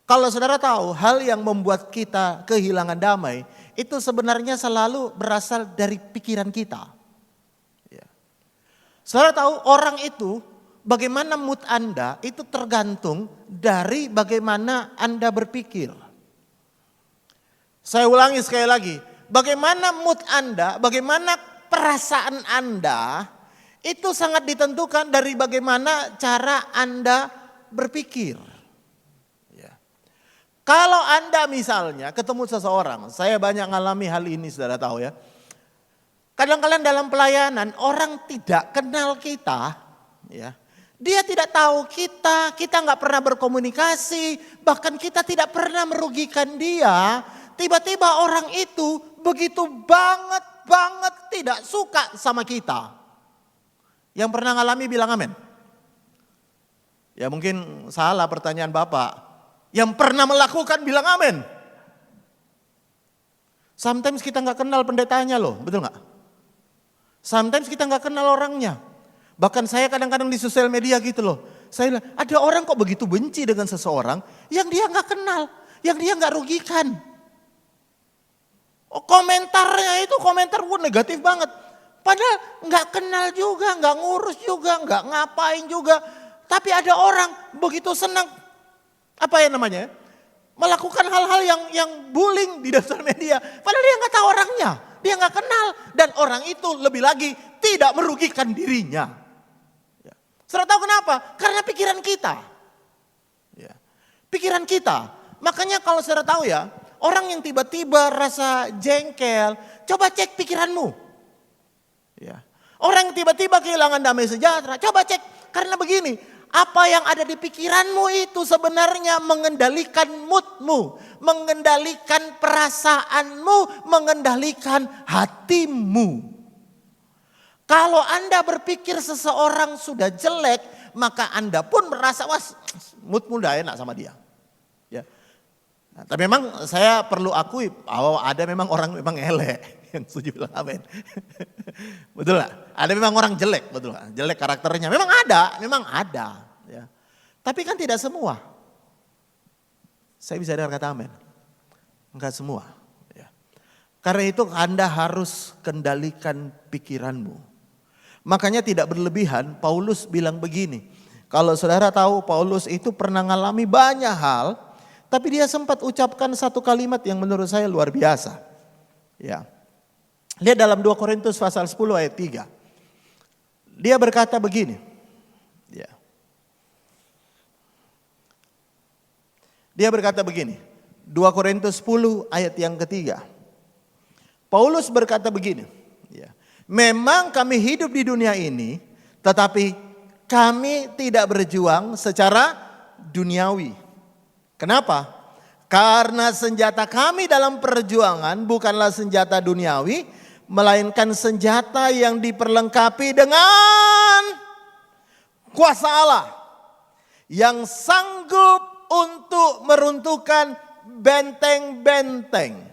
Kalau saudara tahu hal yang membuat kita kehilangan damai, itu sebenarnya selalu berasal dari pikiran kita. Ya. Saudara tahu orang itu, bagaimana mood Anda itu tergantung dari bagaimana Anda berpikir. Saya ulangi sekali lagi, bagaimana mood Anda, bagaimana perasaan Anda, itu sangat ditentukan dari bagaimana cara Anda berpikir. Kalau Anda misalnya ketemu seseorang, saya banyak ngalami hal ini saudara tahu ya. Kadang-kadang dalam pelayanan orang tidak kenal kita, ya. Dia tidak tahu kita nggak pernah berkomunikasi, bahkan kita tidak pernah merugikan dia. Tiba-tiba orang itu begitu banget tidak suka sama kita. Yang pernah ngalami bilang amin. Ya mungkin salah pertanyaan Bapak. Yang pernah melakukan bilang amin. Sometimes kita nggak kenal pendetanya loh, betul nggak? Sometimes kita nggak kenal orangnya. Bahkan saya kadang-kadang di sosial media gitu loh. Saya bilang, ada orang kok begitu benci dengan seseorang yang dia nggak kenal, yang dia nggak rugikan. Oh, komentarnya itu komentar negatif banget. Padahal nggak kenal juga, nggak ngurus juga, nggak ngapain juga. Tapi ada orang begitu senang, apa ya namanya? Melakukan hal-hal yang bullying di sosial media. Padahal dia nggak tahu orangnya, dia nggak kenal. Dan orang itu lebih lagi tidak merugikan dirinya. Ya. Saudara tahu kenapa? Karena pikiran kita. Ya. Pikiran kita. Makanya kalau saudara tahu ya, orang yang tiba-tiba rasa jengkel, coba cek pikiranmu. Ya. Orang yang tiba-tiba kehilangan damai sejahtera, coba cek. Karena begini, apa yang ada di pikiranmu itu sebenarnya mengendalikan moodmu, mengendalikan perasaanmu, mengendalikan hatimu. Kalau Anda berpikir seseorang sudah jelek, maka Anda pun merasa, wah moodmu udah enak sama dia. Ya. Nah, tapi memang saya perlu akui, ada memang orang memang elek. Yang setuju bilang amin. Betul gak? Ada memang orang jelek, betul gak? Jelek karakternya. Memang ada. Ya. Tapi kan tidak semua. Saya bisa dengar kata amin. Enggak semua. Ya. Karena itu Anda harus kendalikan pikiranmu. Makanya tidak berlebihan, Paulus bilang begini. Kalau saudara tahu Paulus itu pernah mengalami banyak hal. Tapi dia sempat ucapkan satu kalimat yang menurut saya luar biasa. Ya. Lihat dalam 2 Korintus pasal 10 ayat 3. Dia berkata begini. Ya. Dia berkata begini. 2 Korintus 10 ayat yang ketiga. Paulus berkata begini. Ya. Memang kami hidup di dunia ini, tetapi kami tidak berjuang secara duniawi. Kenapa? Karena senjata kami dalam perjuangan bukanlah senjata duniawi, melainkan senjata yang diperlengkapi dengan kuasa Allah yang sanggup untuk meruntuhkan benteng-benteng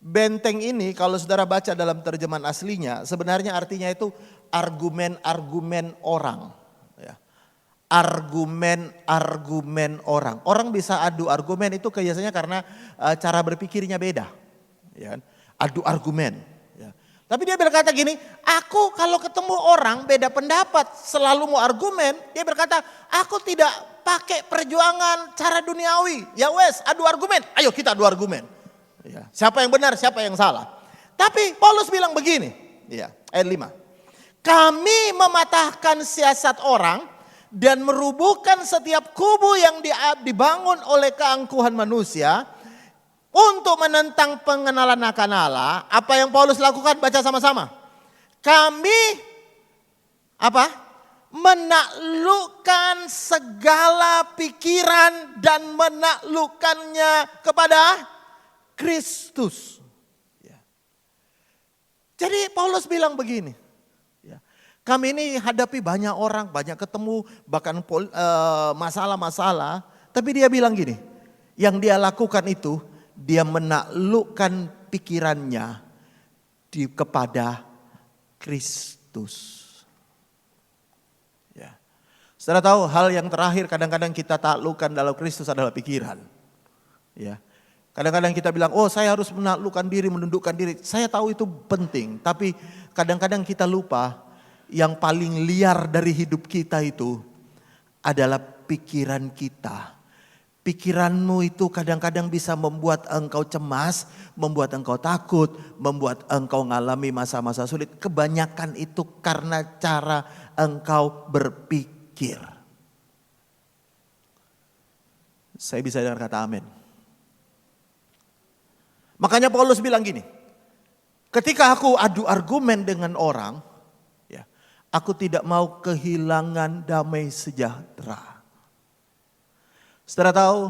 Benteng ini kalau saudara baca dalam terjemahan aslinya, sebenarnya artinya itu argumen-argumen orang. Ya. Argumen-argumen orang. Orang bisa adu argumen itu biasanya karena cara berpikirnya beda. Ya. Adu argumen. Ya. Tapi dia berkata gini, aku kalau ketemu orang beda pendapat selalu mau argumen. Dia berkata, aku tidak pakai perjuangan cara duniawi. Ya wes, adu argumen. Ayo kita adu argumen. Ya, siapa yang benar, siapa yang salah. Tapi Paulus bilang begini, ya, ayat 5. Kami mematahkan siasat orang dan merubuhkan setiap kubu yang dibangun oleh keangkuhan manusia untuk menentang pengenalan akan Allah. Apa yang Paulus lakukan? Baca sama-sama. Kami menaklukkan segala pikiran dan menaklukkannya kepada Kristus. Ya. Jadi Paulus bilang begini, ya, kami ini hadapi banyak orang, banyak ketemu, bahkan masalah-masalah. Tapi dia bilang gini, yang dia lakukan itu, dia menaklukkan pikirannya kepada Kristus. Ya. Saudara tahu hal yang terakhir kadang-kadang kita taklukkan dalam Kristus adalah pikiran. Ya. Kadang-kadang kita bilang, oh saya harus menaklukkan diri, menundukkan diri. Saya tahu itu penting, tapi kadang-kadang kita lupa yang paling liar dari hidup kita itu adalah pikiran kita. Pikiranmu itu kadang-kadang bisa membuat engkau cemas, membuat engkau takut, membuat engkau mengalami masa-masa sulit. Kebanyakan itu karena cara engkau berpikir. Saya bisa dengar kata amin. Makanya Paulus bilang gini, ketika aku adu argumen dengan orang, ya, aku tidak mau kehilangan damai sejahtera. Saudara tahu,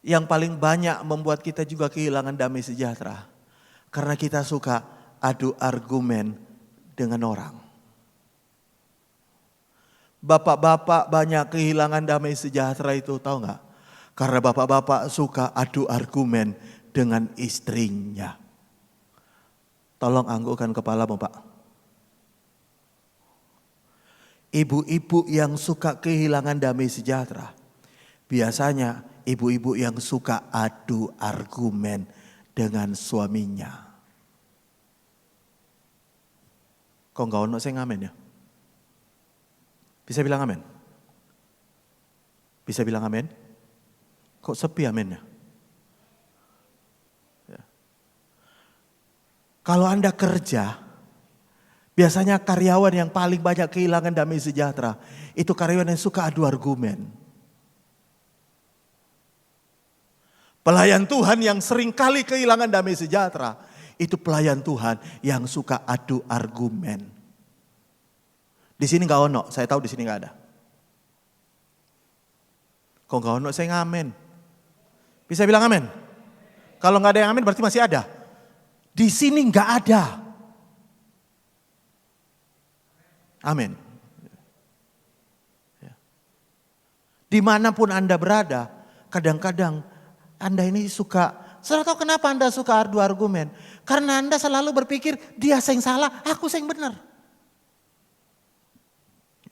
yang paling banyak membuat kita juga kehilangan damai sejahtera, karena kita suka adu argumen dengan orang. Bapak-bapak banyak kehilangan damai sejahtera itu, tahu nggak? Karena bapak-bapak suka adu argumen dengan istrinya. Tolong anggukkan kepalamu, Pak. Ibu-ibu yang suka kehilangan damai sejahtera, biasanya ibu-ibu yang suka adu argumen dengan suaminya. Kok nggak ono saya ngamen ya? Bisa bilang amin? Bisa bilang amin? Kok sepi aminnya? Kalau Anda kerja, biasanya karyawan yang paling banyak kehilangan damai sejahtera, itu karyawan yang suka adu argumen. Pelayan Tuhan yang sering kali kehilangan damai sejahtera, itu pelayan Tuhan yang suka adu argumen. Di sini gak ono, saya tahu di sini gak ada. Kok gak ono saya ngamen? Bisa bilang amin? Kalau gak ada yang amin berarti masih ada. Di sini nggak ada. Amin. Dimanapun Anda berada, kadang-kadang Anda ini suka. Saudara tahu kenapa Anda suka adu argumen? Karena Anda selalu berpikir dia yang salah, aku yang benar.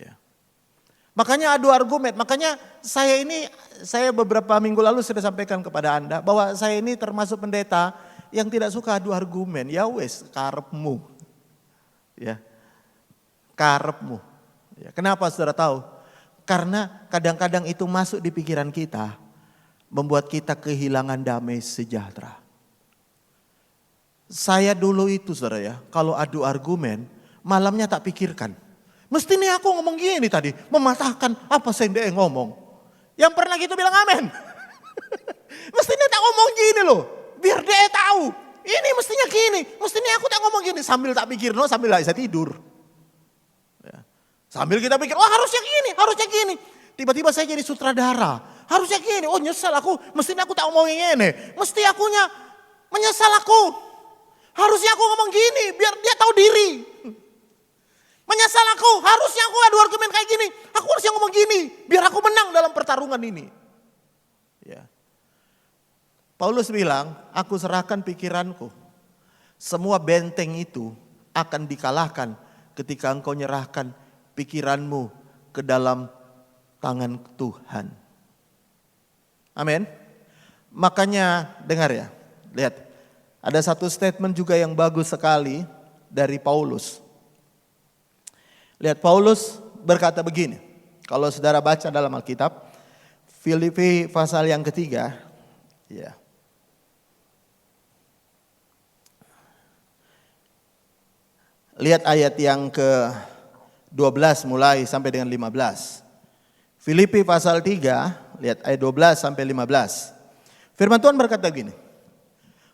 Ya. Makanya adu argumen. Makanya saya beberapa minggu lalu sudah sampaikan kepada Anda bahwa saya ini termasuk pendeta yang tidak suka adu argumen. Ya wes, karepmu. Ya. Karepmu. Ya. Kenapa saudara tahu? Karena kadang-kadang itu masuk di pikiran kita, membuat kita kehilangan damai sejahtera. Saya dulu itu saudara ya, kalau adu argumen, malamnya tak pikirkan. Mesti nih aku ngomong gini tadi, mematahkan apa saya ngomong. Yang pernah gitu bilang amin. Mesti nih tak ngomong gini loh. Biar dia tahu, ini mestinya gini, mestinya aku tak ngomong gini. Sambil tak pikir, sambil saya tidur. Ya. Sambil kita pikir, oh harusnya gini. Tiba-tiba saya jadi sutradara, harusnya gini, oh nyesal aku, mestinya aku tak ngomongin ini. Mesti akunya menyesal aku. Harusnya aku ngomong gini, biar dia tahu diri. Menyesal aku, harusnya aku adu argumen kayak gini. Aku harusnya ngomong gini, biar aku menang dalam pertarungan ini. Ya. Paulus bilang, aku serahkan pikiranku. Semua benteng itu akan dikalahkan ketika engkau nyerahkan pikiranmu ke dalam tangan Tuhan. Amin. Makanya dengar ya, lihat. Ada satu statement juga yang bagus sekali dari Paulus. Lihat, Paulus berkata begini. Kalau saudara baca dalam Alkitab, Filipi pasal yang ketiga, ya. Lihat ayat yang ke-12 mulai sampai dengan 15. Filipi pasal 3, lihat ayat 12 sampai 15. Firman Tuhan berkata gini.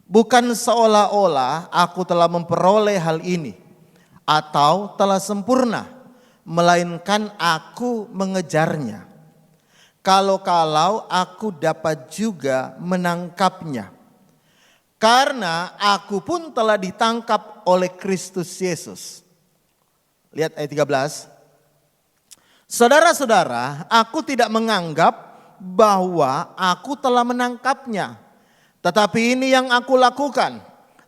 Bukan seolah-olah aku telah memperoleh hal ini atau telah sempurna, melainkan aku mengejarnya. Kalau-kalau aku dapat juga menangkapnya. Karena aku pun telah ditangkap oleh Kristus Yesus. Lihat ayat 13. Saudara-saudara, aku tidak menganggap bahwa aku telah menangkapnya. Tetapi ini yang aku lakukan.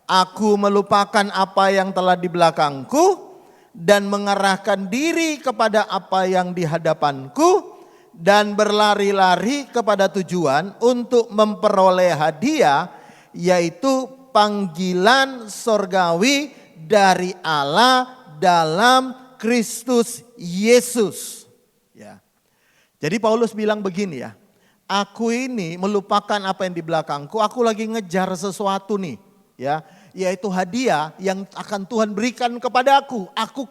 Aku melupakan apa yang telah di belakangku dan mengarahkan diri kepada apa yang di hadapanku dan berlari-lari kepada tujuan untuk memperoleh hadiah, yaitu panggilan sorgawi dari Allah dalam Kristus Yesus. Ya. Jadi Paulus bilang begini ya, aku ini melupakan apa yang di belakangku, aku lagi ngejar sesuatu nih, ya, yaitu hadiah yang akan Tuhan berikan kepadaku. Aku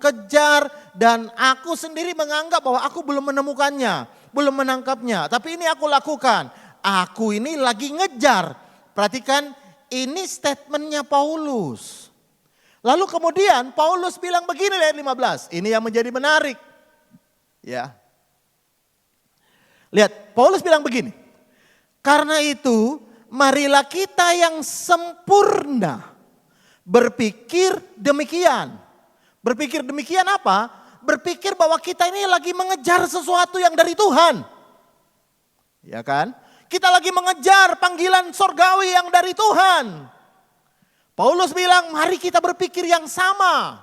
kejar dan aku sendiri menganggap bahwa aku belum menemukannya, belum menangkapnya. Tapi ini aku lakukan. Aku ini lagi ngejar. Perhatikan, ini statementnya Paulus. Lalu kemudian Paulus bilang begini ayat 15. Ini yang menjadi menarik. Ya. Lihat, Paulus bilang begini. Karena itu, marilah kita yang sempurna berpikir demikian. Berpikir demikian apa? Berpikir bahwa kita ini lagi mengejar sesuatu yang dari Tuhan. Ya kan? Kita lagi mengejar panggilan sorgawi yang dari Tuhan. Paulus bilang, mari kita berpikir yang sama.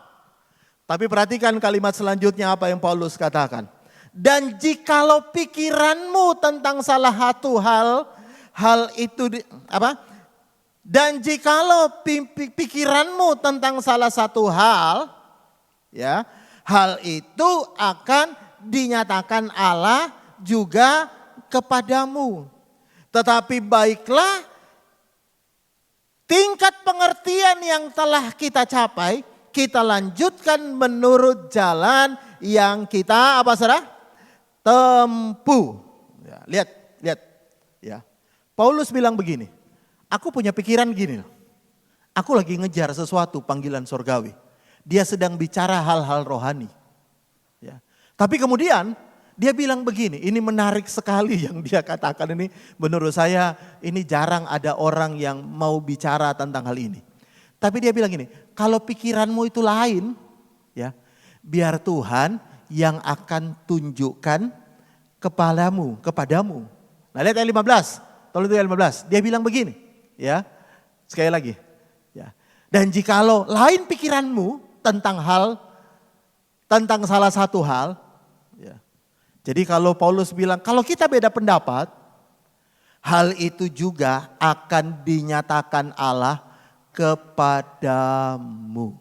Tapi perhatikan kalimat selanjutnya apa yang Paulus katakan. Dan jikalau pikiranmu tentang salah satu hal itu Dan jikalau pikiranmu tentang salah satu hal, ya, hal itu akan dinyatakan Allah juga kepadamu. Tetapi baiklah, tingkat pengertian yang telah kita capai, kita lanjutkan menurut jalan yang kita tempuh. Ya, lihat, ya. Paulus bilang begini, aku punya pikiran gini, aku lagi ngejar sesuatu panggilan sorgawi. Dia sedang bicara hal-hal rohani. Ya. Tapi kemudian dia bilang begini, ini menarik sekali yang dia katakan ini. Menurut saya ini jarang ada orang yang mau bicara tentang hal ini. Tapi dia bilang gini, kalau pikiranmu itu lain, ya, biar Tuhan yang akan tunjukkan kepadamu. Nah, lihat ayat 15. Tolong itu ayat 15. Dia bilang begini, ya. Sekali lagi, ya. Dan jikalau lain pikiranmu tentang salah satu hal, ya. Jadi kalau Paulus bilang, kalau kita beda pendapat, hal itu juga akan dinyatakan Allah kepadamu.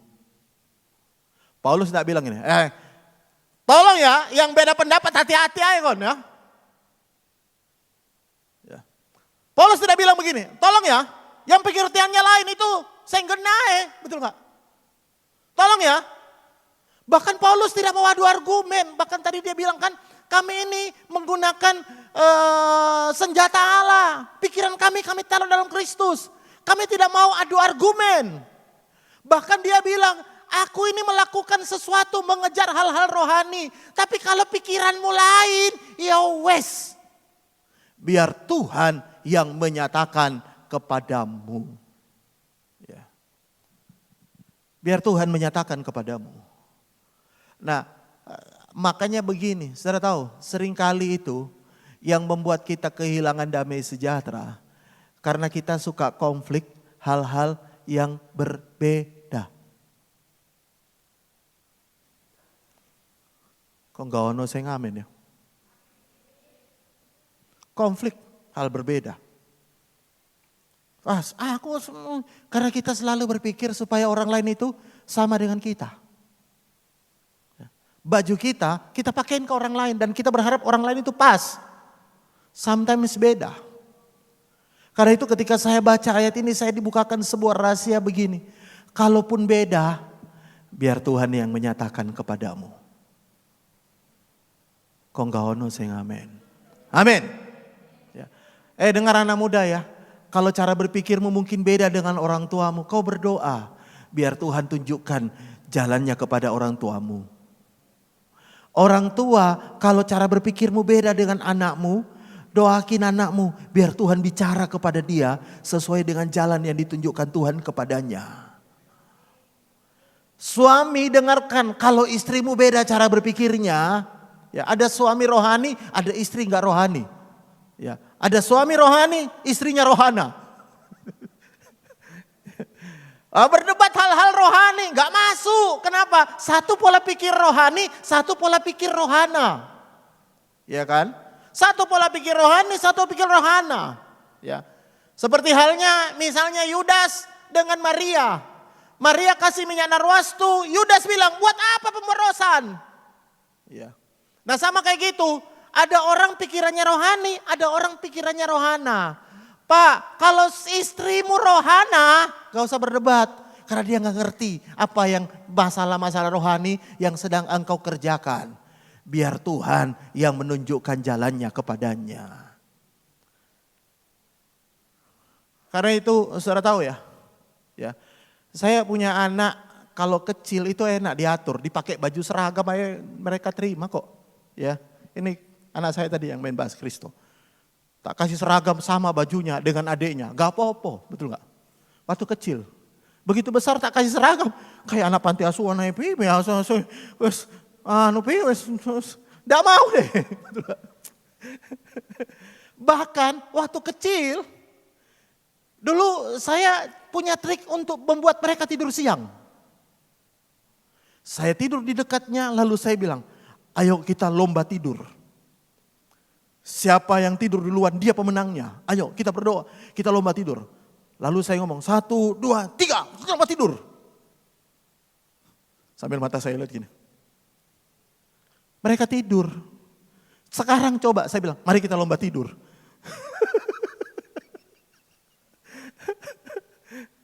Paulus tidak bilang ini, tolong ya yang beda pendapat hati-hati aja kon ya. Paulus tidak bilang begini, tolong ya yang pikirannya lain itu senggenae, betul gak? Tolong ya. Bahkan Paulus tidak mau adu argumen, bahkan tadi dia bilang kan, kami ini menggunakan senjata Allah. Pikiran kami taruh dalam Kristus. Kami tidak mau adu argumen. Bahkan dia bilang, aku ini melakukan sesuatu mengejar hal-hal rohani. Tapi kalau pikiranmu lain, ya wes. Biar Tuhan yang menyatakan kepadamu. Ya. Biar Tuhan menyatakan kepadamu. Nah, makanya begini, saudara tahu, seringkali itu yang membuat kita kehilangan damai sejahtera? Karena kita suka konflik hal-hal yang berbeda. Kok gak ono saya ngamen ya? Konflik hal berbeda. Karena kita selalu berpikir supaya orang lain itu sama dengan kita. Baju kita pakaiin ke orang lain dan kita berharap orang lain itu pas. Sometimes beda. Karena itu ketika saya baca ayat ini saya dibukakan sebuah rahasia begini. Kalaupun beda, biar Tuhan yang menyatakan kepadamu. Kok gak ono saya ngamen. Amin. Ya. Dengar anak muda ya. Kalau cara berpikirmu mungkin beda dengan orang tuamu, kau berdoa. Biar Tuhan tunjukkan jalannya kepada orang tuamu. Orang tua kalau cara berpikirmu beda dengan anakmu, doakin anakmu biar Tuhan bicara kepada dia sesuai dengan jalan yang ditunjukkan Tuhan kepadanya. Suami dengarkan kalau istrimu beda cara berpikirnya. Ya, ada suami rohani, ada istri gak rohani. Ya, ada suami rohani, istrinya rohana. Berdebat hal-hal rohani, gak masuk. Kenapa? Satu pola pikir rohani, satu pola pikir rohana. Ya kan? Satu pola pikir rohani, satu pikir rohana. Ya. Seperti halnya misalnya Yudas dengan Maria. Maria kasih minyak narwastu, Yudas bilang, buat apa pemborosan? Ya. Nah sama kayak gitu. Ada orang pikirannya rohani, ada orang pikirannya rohana. Pak, kalau istrimu rohana, gak usah berdebat. Karena dia gak ngerti apa yang masalah-masalah rohani yang sedang engkau kerjakan. Biar Tuhan yang menunjukkan jalannya kepadanya. Karena itu saudara tahu ya. Saya punya anak, kalau kecil itu enak diatur. Dipakai baju seragam aja mereka terima kok. Ya, ini anak saya tadi yang main bass Kristo. Tak kasih seragam sama bajunya dengan adiknya. Gak apa-apa, betul gak? Waktu kecil. Begitu besar tak kasih seragam. Kayak anak panti asuhan naik pipi. Gak mau deh. Bahkan waktu kecil. Dulu saya punya trik untuk membuat mereka tidur siang. Saya tidur di dekatnya lalu saya bilang. Ayo kita lomba tidur. Siapa yang tidur duluan dia pemenangnya. Ayo kita berdoa, kita lomba tidur. Lalu saya ngomong 1, 2, 3, kita lomba tidur. Sambil mata saya lihat gini. Mereka tidur. Sekarang coba saya bilang, mari kita lomba tidur.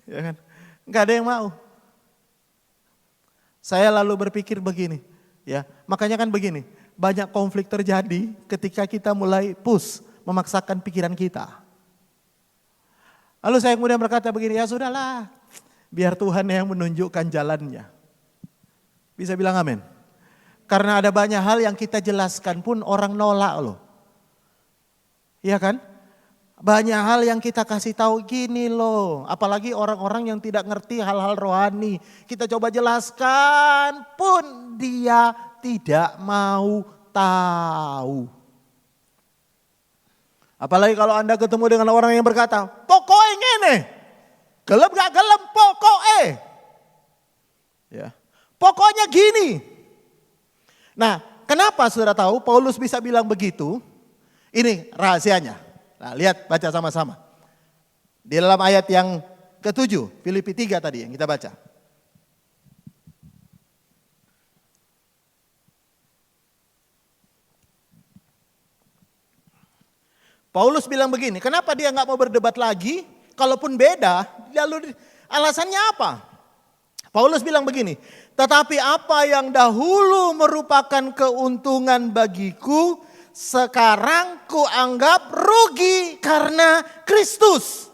Ya kan? Gak ada yang mau. Saya lalu berpikir begini. Ya, makanya kan begini, banyak konflik terjadi ketika kita mulai memaksakan pikiran kita. Lalu saya kemudian berkata begini, ya sudahlah, biar Tuhan yang menunjukkan jalannya. Bisa bilang amin? Karena ada banyak hal yang kita jelaskan pun orang nolak loh. Iya kan? Banyak hal yang kita kasih tahu gini loh, apalagi orang-orang yang tidak ngerti hal-hal rohani. Kita coba jelaskan pun dia tidak mau tahu. Apalagi kalau Anda ketemu dengan orang yang berkata, pokoknya ngene, gelem gak gelem pokoknya. Ya. Pokoknya gini. Nah, kenapa saudara tahu Paulus bisa bilang begitu? Ini rahasianya. Nah, lihat baca sama-sama. Di dalam ayat yang ke-7, Filipi 3 tadi yang kita baca. Paulus bilang begini, kenapa dia nggak mau berdebat lagi? Kalaupun beda, lalu alasannya apa? Paulus bilang begini, tetapi apa yang dahulu merupakan keuntungan bagiku, sekarang kuanggap rugi karena Kristus.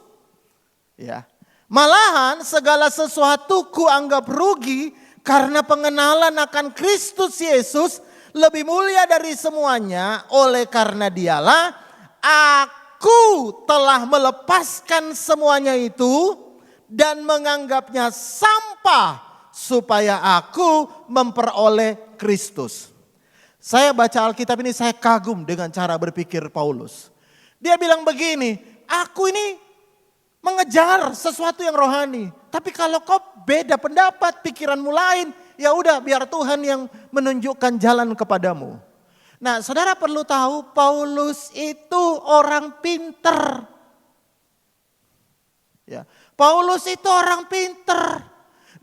Ya. Malahan segala sesuatu kuanggap rugi karena pengenalan akan Kristus Yesus lebih mulia dari semuanya. Oleh karena dialah aku telah melepaskan semuanya itu dan menganggapnya sampah supaya aku memperoleh Kristus. Saya baca Alkitab ini saya kagum dengan cara berpikir Paulus. Dia bilang begini, aku ini mengejar sesuatu yang rohani. Tapi kalau kau beda pendapat, pikiranmu lain, ya udah biar Tuhan yang menunjukkan jalan kepadamu. Nah, saudara perlu tahu Paulus itu orang pinter. Ya, Paulus itu orang pinter.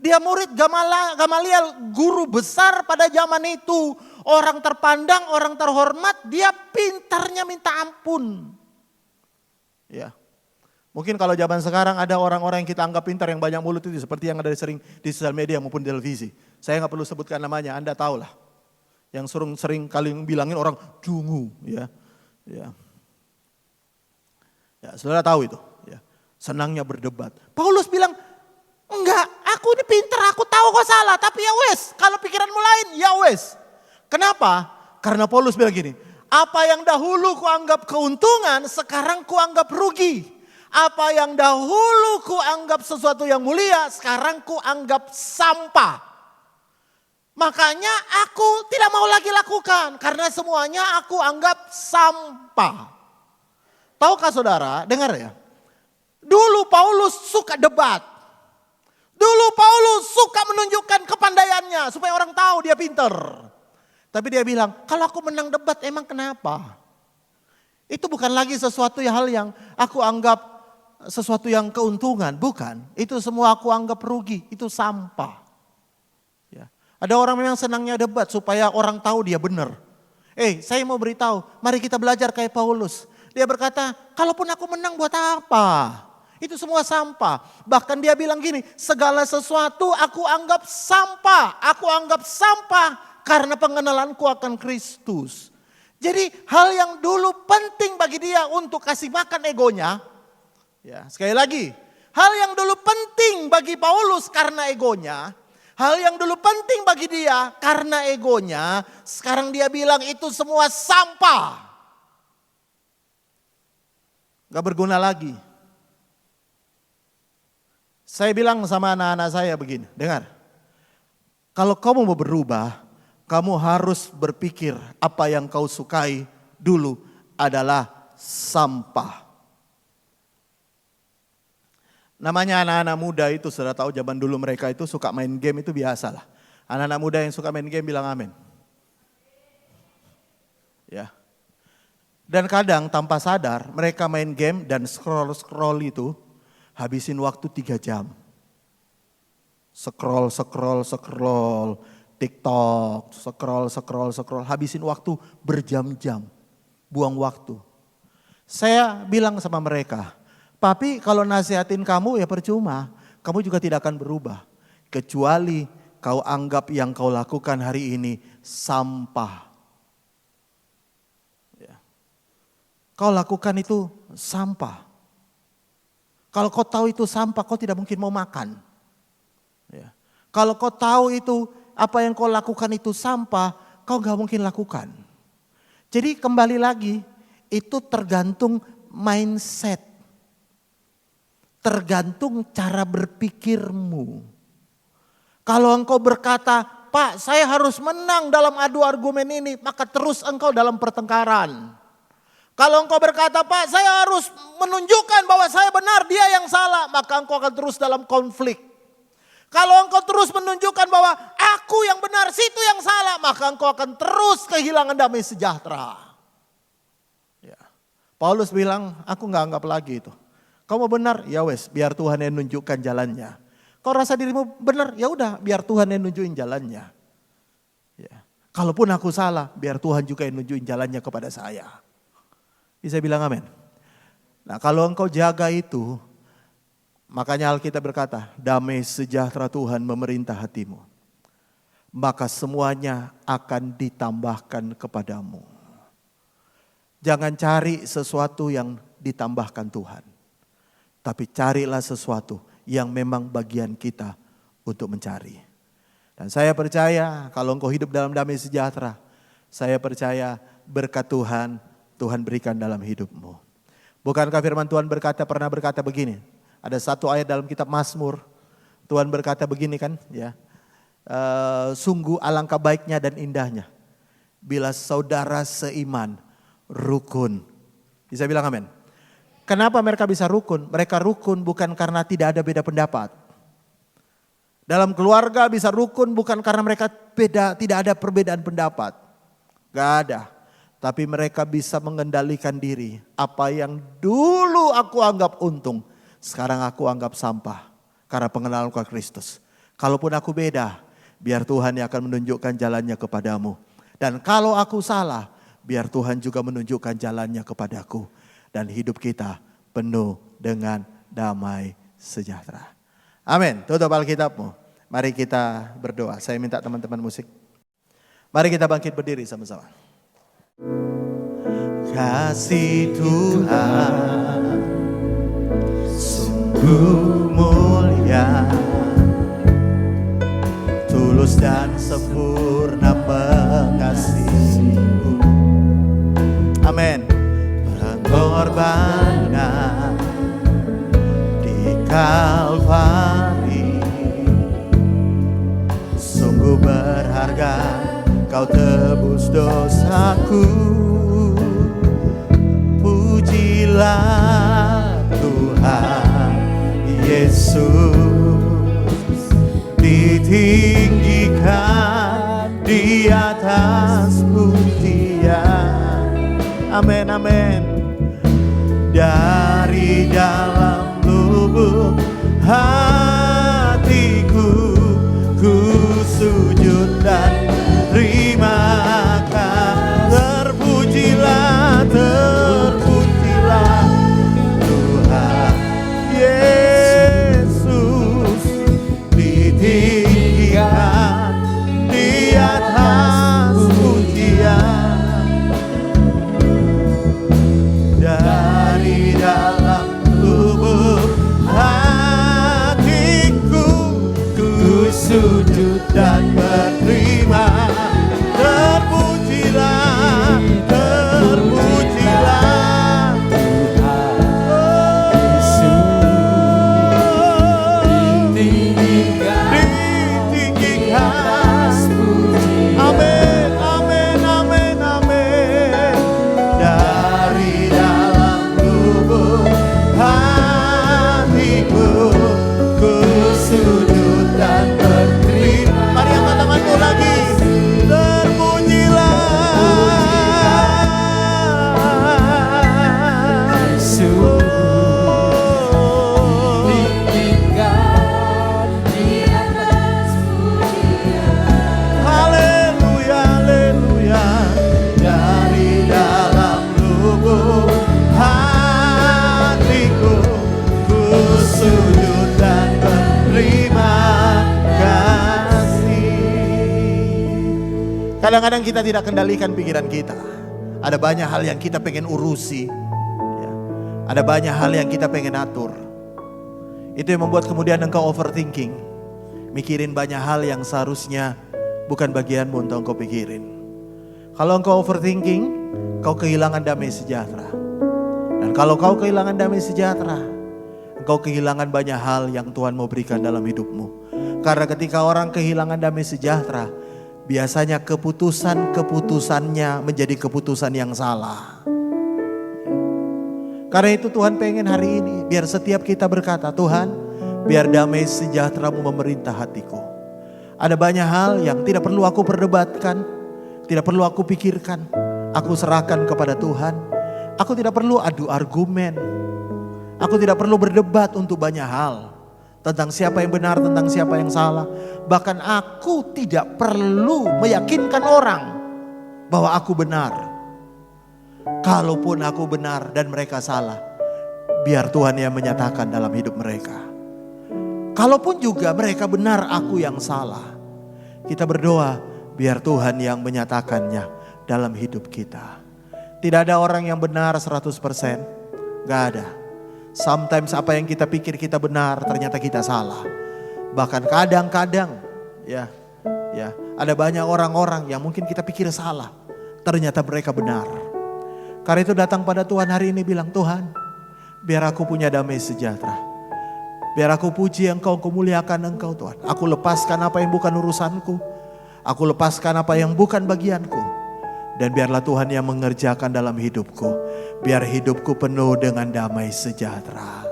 Dia murid Gamaliel, guru besar pada zaman itu. Orang terpandang, orang terhormat, dia pintarnya minta ampun. Ya. Mungkin kalau zaman sekarang ada orang-orang yang kita anggap pintar yang banyak mulut itu seperti yang ada sering di sosial media maupun di televisi. Saya nggak perlu sebutkan namanya, Anda tahu lah. Yang sering kali bilangin orang dungu, ya. Ya, saudara tahu itu. Ya. Senangnya berdebat. Paulus bilang, enggak, aku ini pintar, aku tahu kok salah, tapi ya wes, kalau pikiranmu lain, ya wes. Kenapa? Karena Paulus bilang gini, apa yang dahulu kuanggap keuntungan, sekarang kuanggap rugi. Apa yang dahulu kuanggap sesuatu yang mulia, sekarang kuanggap sampah. Makanya aku tidak mau lagi lakukan, karena semuanya aku anggap sampah. Tahukah saudara, dengar ya, dulu Paulus suka debat. Dulu Paulus suka menunjukkan kepandaiannya, supaya orang tahu dia pintar. Tapi dia bilang, kalau aku menang debat emang kenapa? Itu bukan lagi sesuatu hal yang aku anggap sesuatu yang keuntungan. Bukan, itu semua aku anggap rugi, itu sampah. Ya. Ada orang memang senangnya debat supaya orang tahu dia benar. Saya mau beritahu, mari kita belajar kayak Paulus. Dia berkata, kalaupun aku menang buat apa? Itu semua sampah. Bahkan dia bilang gini, segala sesuatu aku anggap sampah. Aku anggap sampah karena pengenalanku akan Kristus. Jadi hal yang dulu penting bagi dia untuk kasih makan egonya. Ya, sekali lagi, hal yang dulu penting bagi Paulus karena egonya. Hal yang dulu penting bagi dia karena egonya. Sekarang dia bilang itu semua sampah. Gak berguna lagi. Saya bilang sama anak-anak saya begini, dengar. Kalau kamu mau berubah, kamu harus berpikir apa yang kau sukai dulu adalah sampah. Namanya anak-anak muda itu, sudah tahu zaman dulu mereka itu suka main game itu biasa lah. Anak-anak muda yang suka main game bilang amin. Ya. Dan kadang tanpa sadar mereka main game dan scroll itu habisin waktu 3 jam. Scroll, TikTok, scroll, habisin waktu berjam-jam. Buang waktu. Saya bilang sama mereka, papi kalau nasihatin kamu ya percuma. Kamu juga tidak akan berubah. Kecuali kau anggap yang kau lakukan hari ini sampah. Ya. Kau lakukan itu sampah. Kalau kau tahu itu sampah, kau tidak mungkin mau makan. Ya. Kalau kau tahu itu apa yang kau lakukan itu sampah, kau gak mungkin lakukan. Jadi kembali lagi, itu tergantung mindset. Tergantung cara berpikirmu. Kalau engkau berkata, Pak saya harus menang dalam adu argumen ini, maka terus engkau dalam pertengkaran. Kalau engkau berkata, Pak saya harus menunjukkan bahwa saya benar, dia yang salah, maka engkau akan terus dalam konflik. Kalau engkau terus menunjukkan bahwa aku yang benar, situ yang salah, maka engkau akan terus kehilangan damai sejahtera. Ya. Paulus bilang, aku gak anggap lagi itu. Kau mau benar, ya wes, biar Tuhan yang nunjukkan jalannya. Kau rasa dirimu benar, ya udah, biar Tuhan yang nunjukin jalannya. Ya. Kalaupun aku salah, biar Tuhan juga yang nunjukin jalannya kepada saya. Bisa bilang amin. Nah kalau engkau jaga itu, makanya Alkitab berkata, damai sejahtera Tuhan memerintah hatimu. Maka semuanya akan ditambahkan kepadamu. Jangan cari sesuatu yang ditambahkan Tuhan. Tapi carilah sesuatu yang memang bagian kita untuk mencari. Dan saya percaya kalau engkau hidup dalam damai sejahtera, saya percaya berkat Tuhan berikan dalam hidupmu. Bukankah firman Tuhan pernah berkata begini? Ada satu ayat dalam kitab Mazmur. Tuhan berkata begini kan, ya. Sungguh alangkah baiknya dan indahnya bila saudara seiman, rukun. Bisa bilang amin? Kenapa mereka bisa rukun? Mereka rukun bukan karena tidak ada beda pendapat. Dalam keluarga bisa rukun bukan karena mereka tidak ada perbedaan pendapat. Gak ada. Tapi mereka bisa mengendalikan diri. Apa yang dulu aku anggap untung, sekarang aku anggap sampah. Karena pengenalan Kristus. Kalaupun aku beda, biar Tuhan yang akan menunjukkan jalannya kepadamu. Dan kalau aku salah, biar Tuhan juga menunjukkan jalannya kepadaku. Dan hidup kita penuh dengan damai sejahtera. Amin. Tutup Alkitabmu. Mari kita berdoa. Saya minta teman-teman musik. Mari kita bangkit berdiri sama-sama. Kasih Tuhan sungguh mulia, tulus dan sempurna mengasihimu. Amin. Pengorbanan di Kalvari sungguh berharga. Kau tebus dosaku, pujilah Tuhan Yesus, ditinggikan di atas pujian. Amin, amin. Dari dalam lubuk hatiku, ku sujud dan terima kasih. Terpujilah Tuhan Yesus, ditinggikan di atas pujian. Dari dalam lubuk hatiku, ku sujud dan berterima. Terpujilah, terpujilah Tuhan Yesus, ditinggikan. Amin, amin, amin, amin. Dari dalam lubuk hatiku, ku sujud dan berterima. Mari angkat tanganmu lagi. Kadang-kadang kita tidak kendalikan pikiran kita. Ada banyak hal yang kita pengen urusi. Ada banyak hal yang kita pengen atur. Itu yang membuat kemudian engkau overthinking. Mikirin banyak hal yang seharusnya bukan bagianmu untuk engkau pikirin. Kalau engkau overthinking, kau kehilangan damai sejahtera. Dan kalau kau kehilangan damai sejahtera, engkau kehilangan banyak hal yang Tuhan mau berikan dalam hidupmu. Karena ketika orang kehilangan damai sejahtera, biasanya keputusannya menjadi keputusan yang salah. Karena itu Tuhan pengen hari ini biar setiap kita berkata, Tuhan biar damai sejahtera-Mu memerintah hatiku. Ada banyak hal yang tidak perlu aku perdebatkan, tidak perlu aku pikirkan. Aku serahkan kepada Tuhan. Aku tidak perlu adu argumen. Aku tidak perlu berdebat untuk banyak hal. Tentang siapa yang benar, tentang siapa yang salah. Bahkan aku tidak perlu meyakinkan orang bahwa aku benar. Kalaupun aku benar dan mereka salah, biar Tuhan yang menyatakan dalam hidup mereka. Kalaupun juga mereka benar, aku yang salah. Kita berdoa biar Tuhan yang menyatakannya dalam hidup kita. Tidak ada orang yang benar 100%. Gak ada. Sometimes apa yang kita pikir kita benar ternyata kita salah. Bahkan kadang-kadang ya ada banyak orang-orang yang mungkin kita pikir salah, ternyata mereka benar. Karena itu datang pada Tuhan hari ini bilang, Tuhan biar aku punya damai sejahtera. Biar aku puji Engkau, aku muliakan Engkau Tuhan. Aku lepaskan apa yang bukan urusanku. Aku lepaskan apa yang bukan bagianku. Dan biarlah Tuhan yang mengerjakan dalam hidupku. Biar hidupku penuh dengan damai sejahtera.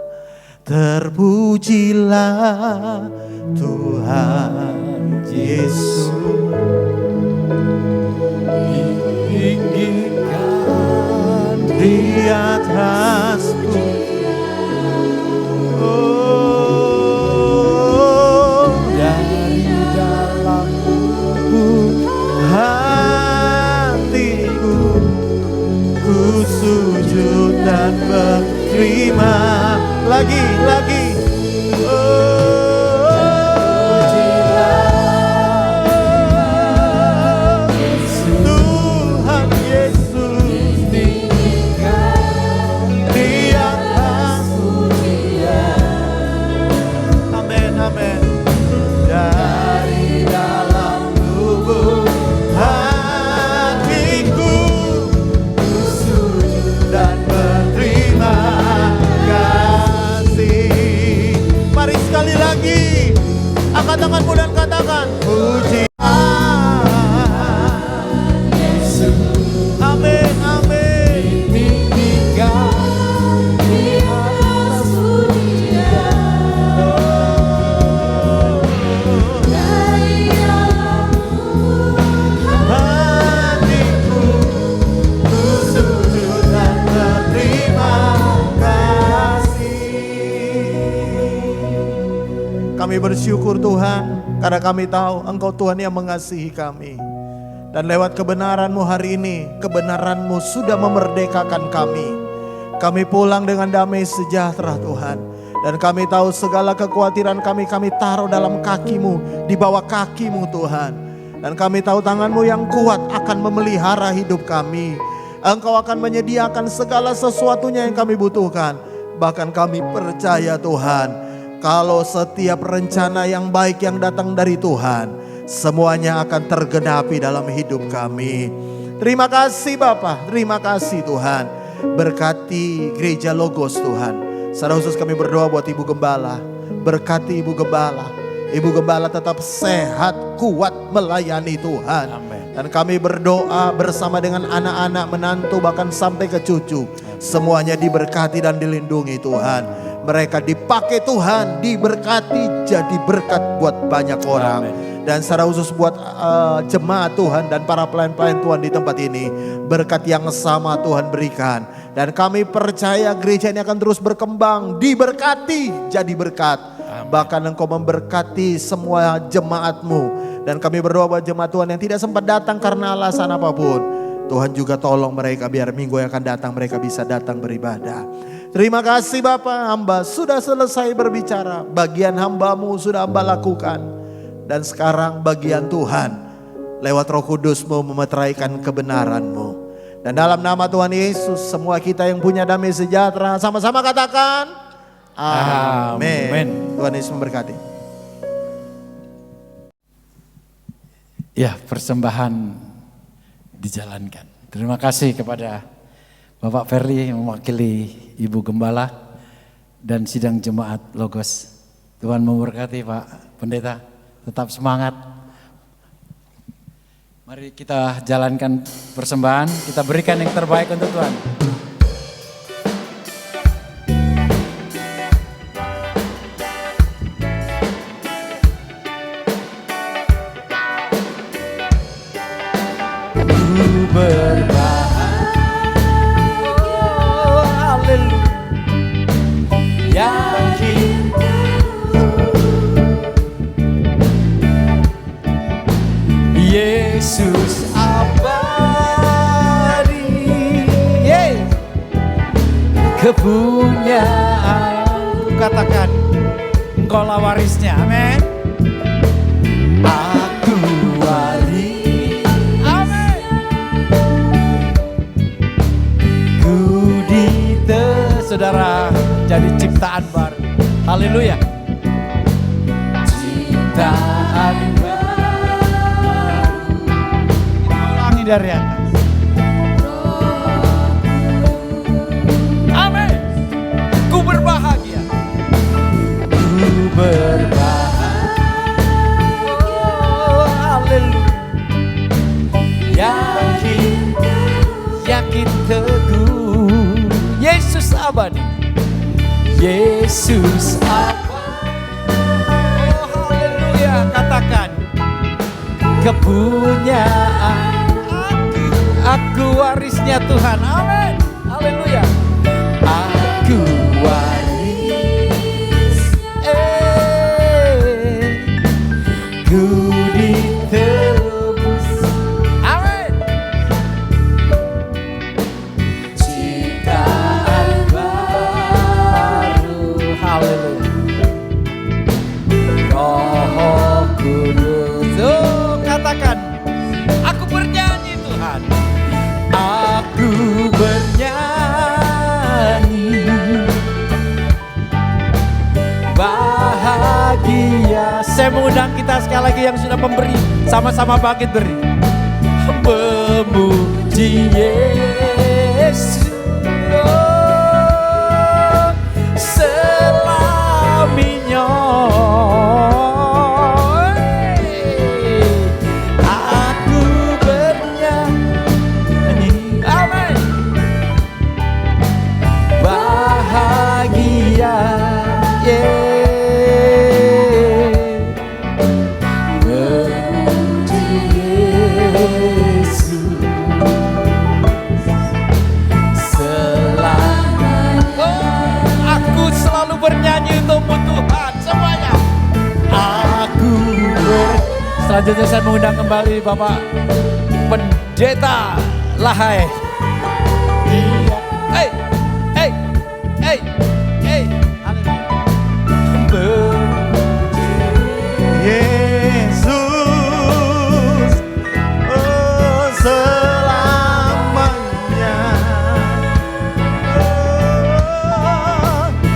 Terpujilah Tuhan Yesus. Tinggikan di atasku. Oh, dari dalam lubuk hatiku, ku sujud dan berterima. Lagi. Tuhan Yesus tinggikan di atas. Amin. Dari dalam lubuk hatiku, ku sujud dan berterima kasih. Mari sekali lagi, angkat tanganmu dan katakan puji. Amin. Hatiku, ku sujud dan berterima kasih. Kami bersyukur Tuhan, karena kami tahu Engkau Tuhan yang mengasihi kami. Dan lewat kebenaran-Mu hari ini, kebenaran-Mu sudah memerdekakan kami. Kami pulang dengan damai sejahtera Tuhan. Dan kami tahu segala kekhawatiran kami taruh dalam kaki-Mu, di bawah kaki-Mu Tuhan. Dan kami tahu tangan-Mu yang kuat akan memelihara hidup kami. Engkau akan menyediakan segala sesuatunya yang kami butuhkan. Bahkan kami percaya Tuhan, kalau setiap rencana yang baik yang datang dari Tuhan, semuanya akan tergenapi dalam hidup kami. Terima kasih Bapa, terima kasih Tuhan. Berkati gereja Logos Tuhan. Secara khusus kami berdoa buat Ibu Gembala. Berkati Ibu Gembala. Ibu Gembala tetap sehat, kuat melayani Tuhan. Amin. Dan kami berdoa bersama dengan anak-anak, menantu, bahkan sampai ke cucu. Semuanya diberkati dan dilindungi Tuhan. Mereka dipakai Tuhan, diberkati, jadi berkat buat banyak orang. Amin. Dan secara khusus buat jemaat Tuhan dan para pelayan-pelayan Tuhan di tempat ini, berkat yang sama Tuhan berikan. Dan kami percaya gereja ini akan terus berkembang, diberkati, jadi berkat. Amin. Bahkan Engkau memberkati semua jemaat-Mu. Dan kami berdoa buat jemaat Tuhan yang tidak sempat datang karena alasan apapun. Tuhan juga tolong mereka biar minggu yang akan datang mereka bisa datang beribadah. Terima kasih Bapak, hamba sudah selesai berbicara. Bagian hamba-Mu sudah hamba lakukan. Dan sekarang bagian Tuhan lewat Roh Kudus-Mu memeteraikan kebenaran-Mu. Dan dalam nama Tuhan Yesus, semua kita yang punya damai sejahtera sama-sama katakan amin. Amin. Tuhan Yesus memberkati. Ya, persembahan dijalankan. Terima kasih kepada Bapak Ferry yang mewakili Ibu Gembala dan sidang jemaat Logos. Tuhan memberkati Pak Pendeta, tetap semangat. Mari kita jalankan persembahan, kita berikan yang terbaik untuk Tuhan. Yesus abadi, kepunyaan, katakan engkaulah warisnya, amin. Aku waris, amin. Ku saudara jadi ciptaan baru, haleluya. Ciptaan dari atas. Amin. Ku berbahagia. Ku berbahagia. Haleluya. Yakin Apa nih? Yesus apa? Oh haleluya, katakan. Kepunyaan aku warisnya Tuhan. Amin. Haleluya. Aku waris. Ku ditebus. Amin. Ciptaan baru. Haleluya. Roh Kudus. Oh, katakan. Aku bernyanyi Tuhan. Aku bernyanyi. Bahagia. Saya mengundang kita sekali lagi yang sudah memberi. Sama-sama bangkit beri. Memuji Yesus. Oh, selaminya. Aku bernyanyi. Amin. Bahagia. Selanjutnya saya mengundang kembali Bapak Pendeta Lahai. Hey, hey, hey, hey. Yesus, oh selamanya.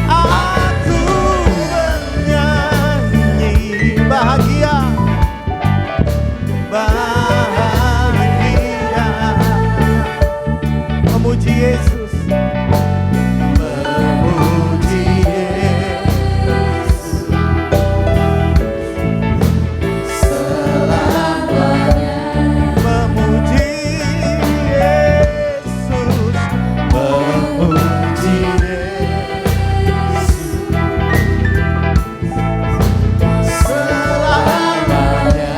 Oh, aku bernyanyi bahagia. Bahagia memuji Yesus, memuji Yesus selamanya, memuji Yesus, memuji Yesus selamanya.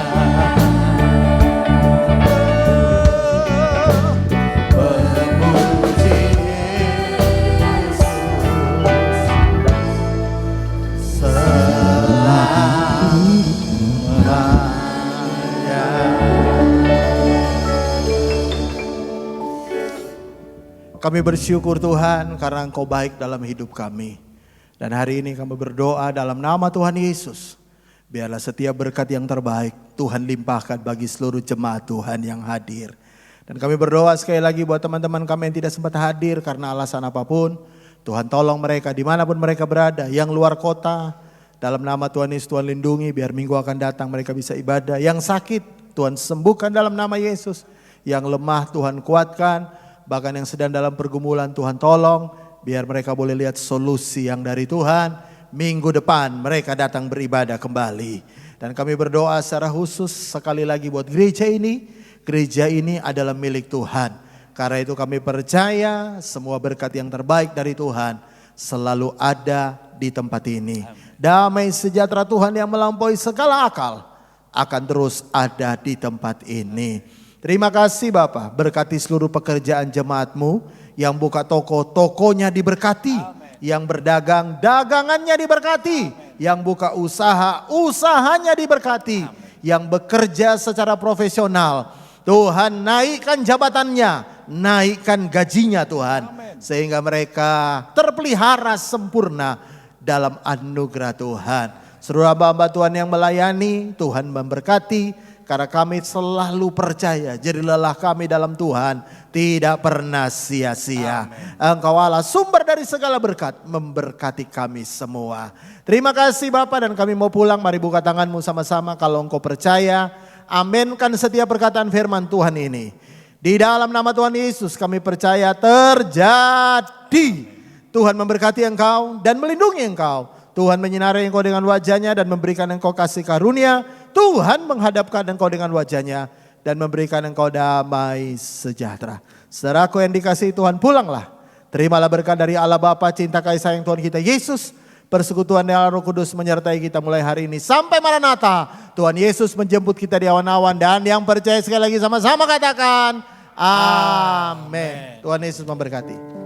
Kami bersyukur Tuhan karena Engkau baik dalam hidup kami. Dan hari ini kami berdoa dalam nama Tuhan Yesus. Biarlah setiap berkat yang terbaik Tuhan limpahkan bagi seluruh jemaat Tuhan yang hadir. Dan kami berdoa sekali lagi buat teman-teman kami yang tidak sempat hadir karena alasan apapun. Tuhan tolong mereka dimanapun mereka berada, yang luar kota. Dalam nama Tuhan Yesus Tuhan lindungi biar minggu akan datang mereka bisa ibadah. Yang sakit Tuhan sembuhkan dalam nama Yesus. Yang lemah Tuhan kuatkan. Bahkan yang sedang dalam pergumulan Tuhan tolong. Biar mereka boleh lihat solusi yang dari Tuhan. Minggu depan mereka datang beribadah kembali. Dan kami berdoa secara khusus sekali lagi buat gereja ini. Gereja ini adalah milik Tuhan. Karena itu kami percaya semua berkat yang terbaik dari Tuhan selalu ada di tempat ini. Damai sejahtera Tuhan yang melampaui segala akal akan terus ada di tempat ini. Terima kasih Bapak, berkati seluruh pekerjaan jemaat-Mu, yang buka toko, tokonya diberkati. Amen. Yang berdagang, dagangannya diberkati. Amen. Yang buka usaha, usahanya diberkati. Amen. Yang bekerja secara profesional, Tuhan naikkan jabatannya, naikkan gajinya Tuhan. Amen. Sehingga mereka terpelihara sempurna dalam anugerah Tuhan. Seluruh hamba-hamba Tuhan yang melayani, Tuhan memberkati. Karena kami selalu percaya jadi lelah kami dalam Tuhan tidak pernah sia-sia. Engkau Allah sumber dari segala berkat, memberkati kami semua. Terima kasih Bapak, dan kami mau pulang. Mari buka tanganmu sama-sama kalau engkau percaya. Aminkan setiap perkataan firman Tuhan ini. Di dalam nama Tuhan Yesus kami percaya terjadi. Tuhan memberkati engkau dan melindungi engkau. Tuhan menyinari engkau dengan wajahnya dan memberikan engkau kasih karunia. Tuhan menghadapkan engkau dengan wajahnya dan memberikan engkau damai sejahtera. Saudaraku yang dikasihi Tuhan, pulanglah. Terimalah berkat dari Allah Bapa, cinta kasih sayang Tuhan kita Yesus, persekutuan dengan Roh Kudus menyertai kita mulai hari ini sampai Maranatha. Tuhan Yesus menjemput kita di awan-awan, dan yang percaya sekali lagi sama-sama katakan amin. Tuhan Yesus memberkati.